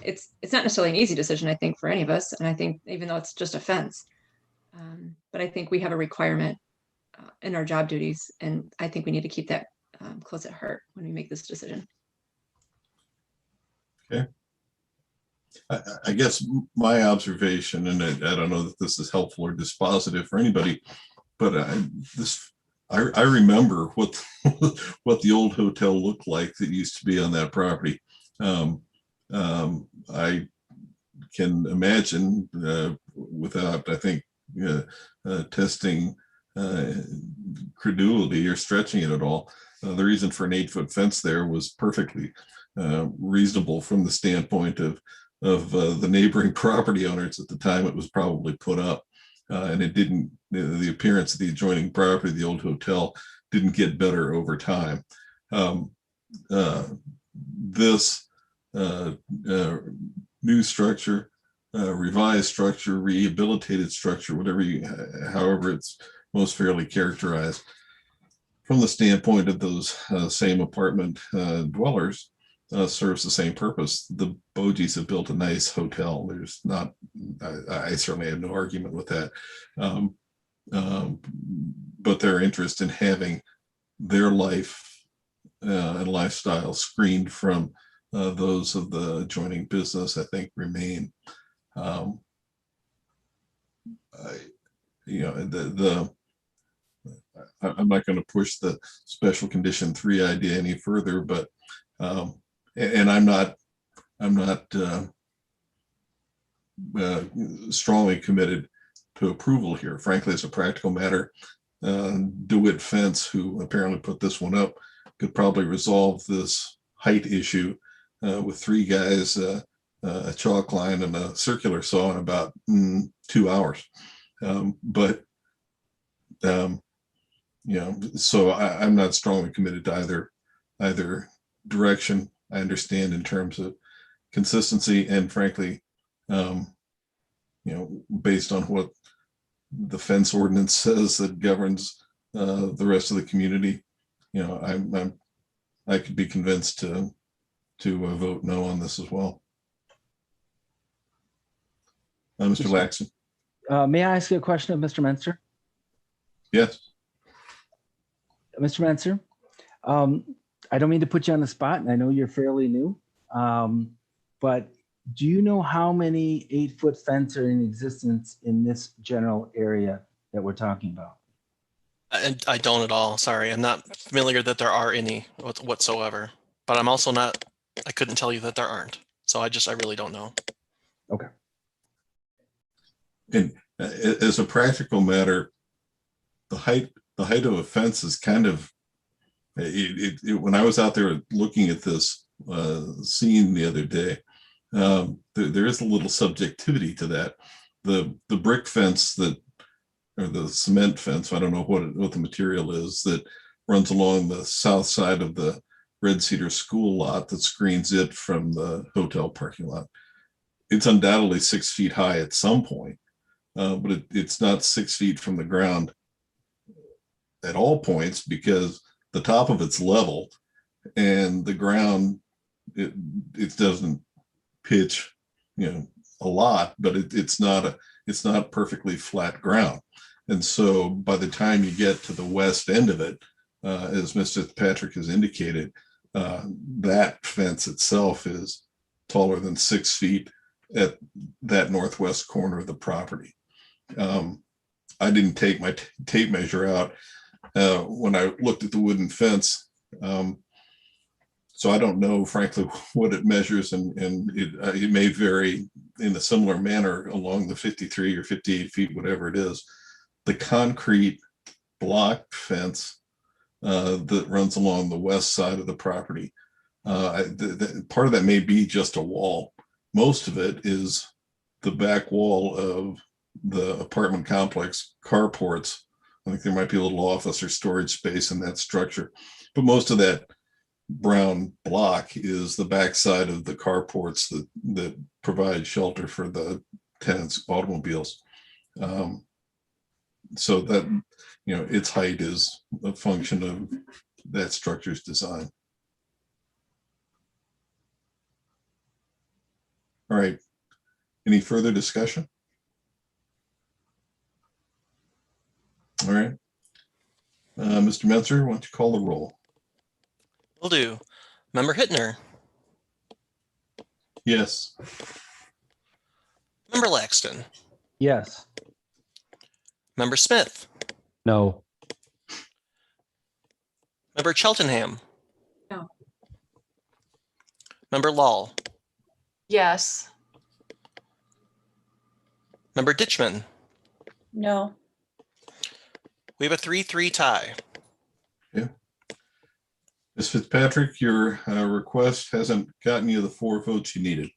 it's not necessarily an easy decision, I think, for any of us. And I think even though it's just a fence, but I think we have a requirement in our job duties. And I think we need to keep that close at heart when we make this decision. Okay. I guess my observation, and I don't know that this is helpful or dispositive for anybody, but I remember what what the old hotel looked like that used to be on that property. I can imagine without, I think, testing credulity or stretching it at all, the reason for an 8-foot fence there was perfectly reasonable from the standpoint of the neighboring property owners at the time it was probably put up. And it didn't, the appearance of the adjoining property, the old hotel, didn't get better over time. This new structure, revised structure, rehabilitated structure, however it's most fairly characterized, from the standpoint of those same apartment dwellers, serves the same purpose. The Bojis have built a nice hotel. There's not, I certainly have no argument with that. But their interest in having their life and lifestyle screened from those of the adjoining business, I think, remain. I'm not going to push the special condition 3 idea any further, but and I'm not strongly committed to approval here. Frankly, as a practical matter, DeWitt Fence, who apparently put this one up, could probably resolve this height issue with 3 guys, a chalk line and a circular saw in about 2 hours. So I'm not strongly committed to either direction. I understand in terms of consistency and, frankly, based on what the fence ordinance says that governs the rest of the community, I could be convinced to vote no on this as well. Mr. Laxton. May I ask you a question of Mr. Menser? Yes. Mr. Menser, I don't mean to put you on the spot, and I know you're fairly new, but do you know how many 8-foot fence are in existence in this general area that we're talking about? I don't at all. Sorry, I'm not familiar that there are any whatsoever, but I'm also not, I couldn't tell you that there aren't. So I really don't know. Okay. And as a practical matter, the height of a fence is kind of, when I was out there looking at this scene the other day, there is a little subjectivity to that. The brick fence that or the cement fence, I don't know what the material is, that runs along the south side of the Red Cedar School lot that screens it from the hotel parking lot. It's undoubtedly 6 feet high at some point, but it's not 6 feet from the ground at all points, because the top of it's level and the ground, it doesn't pitch, a lot, but it's not perfectly flat ground. And so by the time you get to the west end of it, as Mr. Patrick has indicated, that fence itself is taller than 6 feet at that northwest corner of the property. I didn't take my tape measure out when I looked at the wooden fence. So I don't know, frankly, what it measures, and it may vary in a similar manner along the 53 or 58 feet, whatever it is. The concrete block fence that runs along the west side of the property, part of that may be just a wall. Most of it is the back wall of the apartment complex carports. I think there might be a little office or storage space in that structure, but most of that brown block is the backside of the carports that provide shelter for the tenants' automobiles. So that, its height is a function of that structure's design. All right. Any further discussion? All right. Mr. Menzer, why don't you call the roll? Will do. Member Hittner. Yes. Member Laxton. Yes. Member Smith. No. Member Cheltenham. No. Member Lal. Yes. Member Ditchman. No. We have a 3-3 tie. Yeah. Ms. Fitzpatrick, your request hasn't gotten you the 4 votes you needed.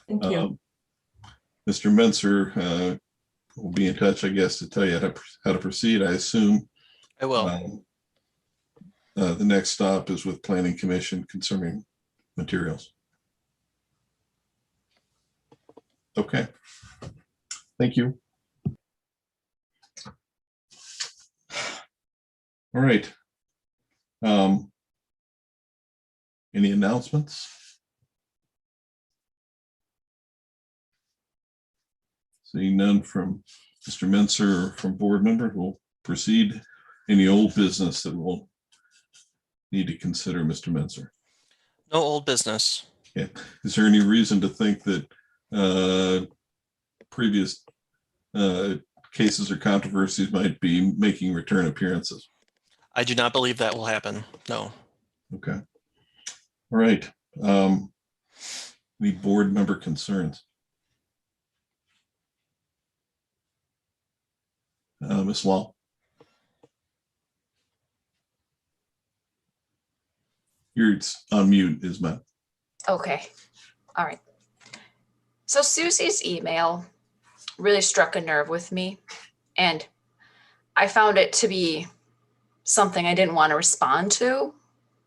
Thank you. Mr. Menzer will be in touch, I guess, to tell you how to proceed. I assume I will. The next stop is with Planning Commission concerning materials. Okay. Thank you. All right. Any announcements? Seeing none from Mr. Menzer or from board member, we'll proceed. Any old business that we'll need to consider, Mr. Menzer? No old business. Yeah. Is there any reason to think that previous cases or controversies might be making return appearances? I do not believe that will happen. No. Okay. All right. Any board member concerns? Ms. Law. You're on mute, Isma. Okay. All right. So Susie's email really struck a nerve with me, and I found it to be something I didn't want to respond to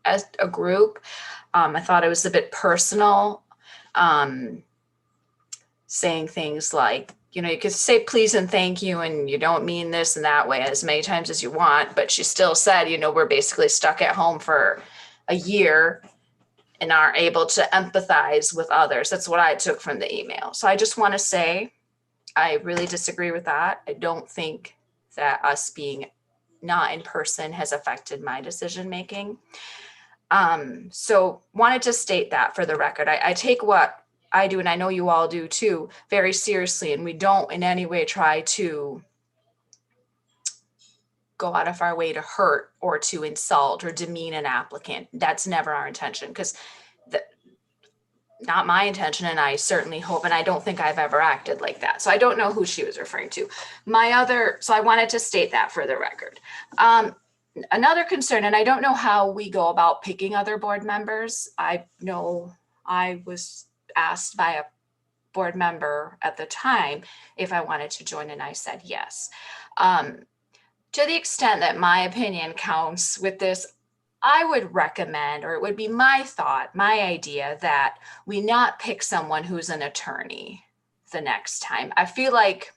as a group. I thought it was a bit personal, saying things like, you could say please and thank you, and you don't mean this and that way as many times as you want. But she still said, we're basically stuck at home for a year and aren't able to empathize with others. That's what I took from the email. So I just want to say, I really disagree with that. I don't think that us being not in person has affected my decision-making. So wanted to state that for the record. I take what I do, and I know you all do too, very seriously, and we don't in any way try to go out of our way to hurt or to insult or demean an applicant. That's never our intention, because not my intention, and I certainly hope, and I don't think I've ever acted like that. So I don't know who she was referring to. So I wanted to state that for the record. Another concern, and I don't know how we go about picking other board members. I know I was asked by a board member at the time if I wanted to join, and I said yes. To the extent that my opinion counts with this, I would recommend, or it would be my thought, my idea, that we not pick someone who's an attorney the next time. I feel like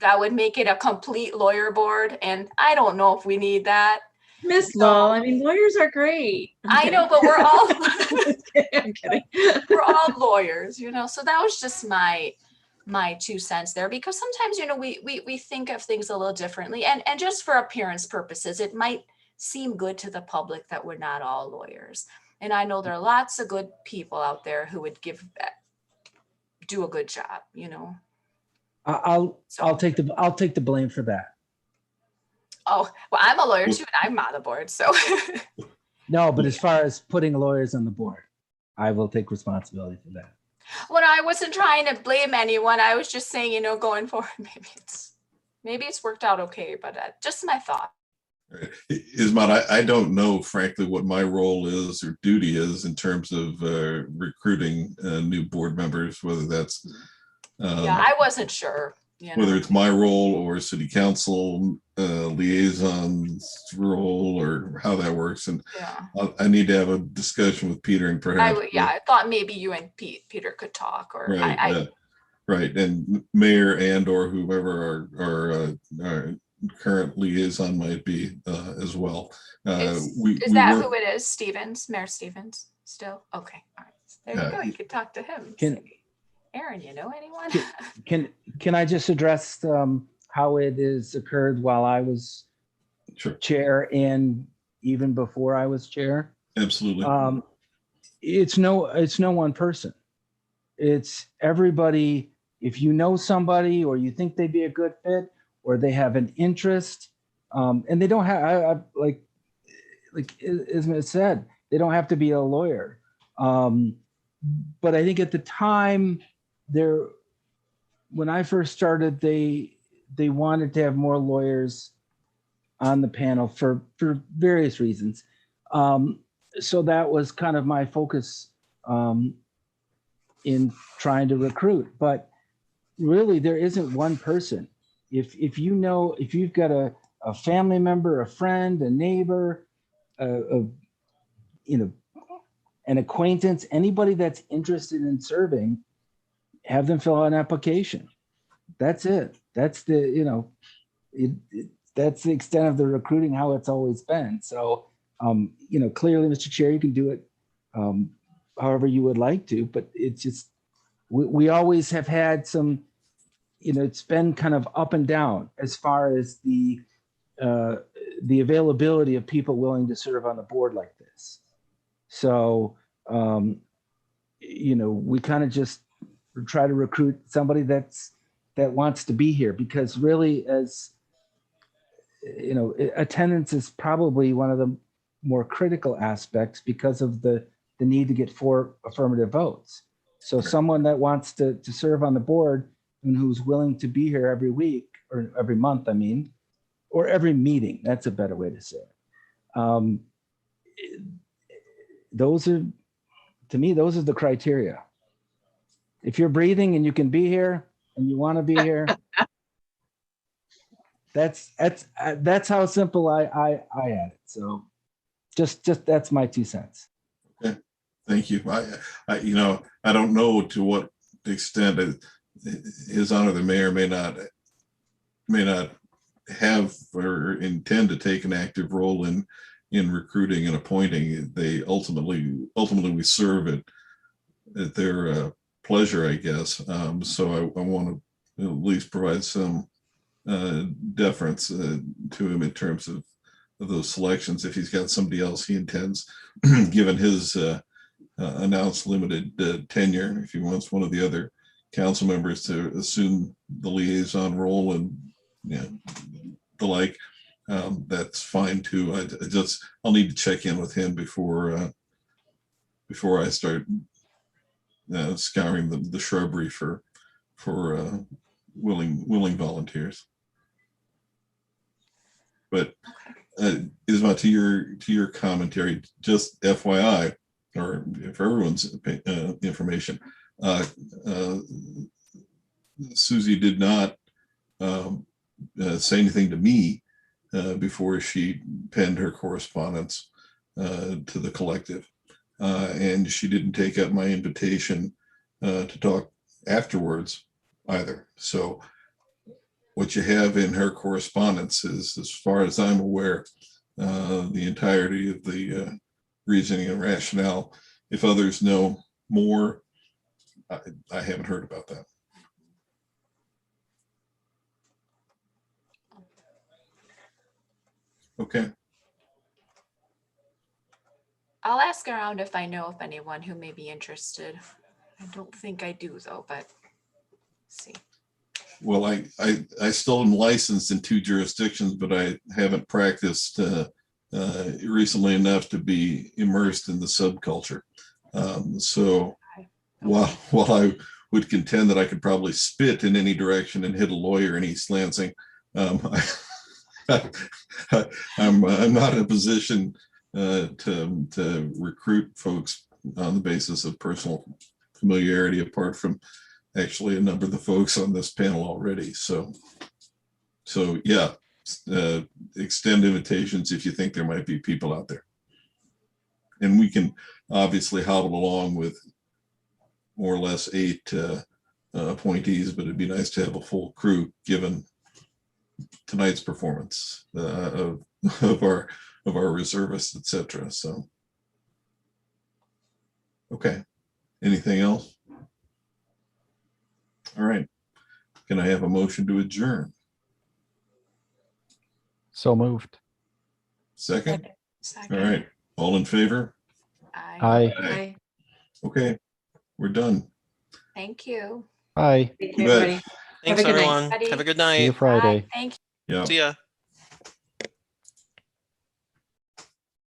that would make it a complete lawyer board, and I don't know if we need that. Miss Lowell, I mean, lawyers are great. I know, but we're all I'm kidding. we're all lawyers, you know. So that was just my 2 cents there, because sometimes, you know, we think of things a little differently, and just for appearance purposes, it might seem good to the public that we're not all lawyers. And I know there are lots of good people out there who would do a good job, you know. I'll take the blame for that. Oh, well, I'm a lawyer too, and I'm on the board, so. No, but as far as putting lawyers on the board, I will take responsibility for that. Well, I wasn't trying to blame anyone. I was just saying, you know, going forward, maybe it's worked out okay, but just my thought. Ismat, I don't know, frankly, what my role is or duty is in terms of recruiting new board members, whether that's Yeah, I wasn't sure. You know. Whether it's my role or city council liaison's role or how that works. And yeah. I need to have a discussion with Peter and perhaps. I thought maybe you and Peter could talk, or right, right. And mayor and or whoever our current liaison might be as well. Is we that work, who it is? Stevens, Mayor Stevens still? Okay. All right. There you go. You could talk to him. Aaron, you know anyone? Can I just address how it has occurred while I was chair and even before I was chair? Absolutely. It's no one person. It's everybody. If you know somebody or you think they'd be a good fit or they have an interest, and they don't have, like Ismet said, they don't have to be a lawyer. But I think at the time, when I first started, they wanted to have more lawyers on the panel for various reasons. So that was kind of my focus in trying to recruit. But really, there isn't one person. If you've got a family member, a friend, a neighbor, an acquaintance, anybody that's interested in serving, have them fill out an application. That's it. That's the, that's the extent of the recruiting, how it's always been. So, clearly, Mr. Chair, you can do it however you would like to, but it's just, we always have had some, it's been kind of up and down as far as the availability of people willing to serve on the board like this. So, we kind of just try to recruit somebody that wants to be here, because really, as attendance is probably one of the more critical aspects because of the need to get 4 affirmative votes. So someone that wants to serve on the board and who's willing to be here every week or every month, or every meeting, that's a better way to say it. Those are the criteria. If you're breathing and you can be here and you want to be here, that's how simple I had it. So just that's my 2 cents. Okay, thank you. I don't know to what extent His Honor the Mayor may not have or intend to take an active role in recruiting and appointing. They ultimately we serve at their pleasure, I guess. So I want to at least provide some deference to him in terms of those selections. If he's got somebody else he intends, given his announced limited tenure, if he wants one of the other council members to assume the liaison role and the like, that's fine too. I'll need to check in with him before I start scouring the shrubbery for willing volunteers. But Isma, to your commentary, just FYI, or for everyone's information, Susie did not say anything to me before she penned her correspondence to the collective. And she didn't take up my invitation to talk afterwards either. So what you have in her correspondence is, as far as I'm aware, the entirety of the reasoning and rationale. If others know more, I haven't heard about that. Okay. I'll ask around if I know of anyone who may be interested. I don't think I do though, but see. Well, I still am licensed in 2 jurisdictions, but I haven't practiced recently enough to be immersed in the subculture. So while I would contend that I could probably spit in any direction and hit a lawyer in East Lansing, I'm not in a position to recruit folks on the basis of personal familiarity, apart from actually a number of the folks on this panel already. So yeah, extend invitations if you think there might be people out there. And we can obviously hobble along with more or less 8 appointees, but it'd be nice to have a full crew given tonight's performance of our reservists, etc. So, okay. Anything else? All right. Can I have a motion to adjourn? So moved. Second? Second. All right. All in favor? Aye. Aye. Okay. We're done. Thank you. Bye. You bet. Thanks, a good night. everyone. Have a good Buddy. night. See you Friday. Bye. Thank you. Yeah. See ya.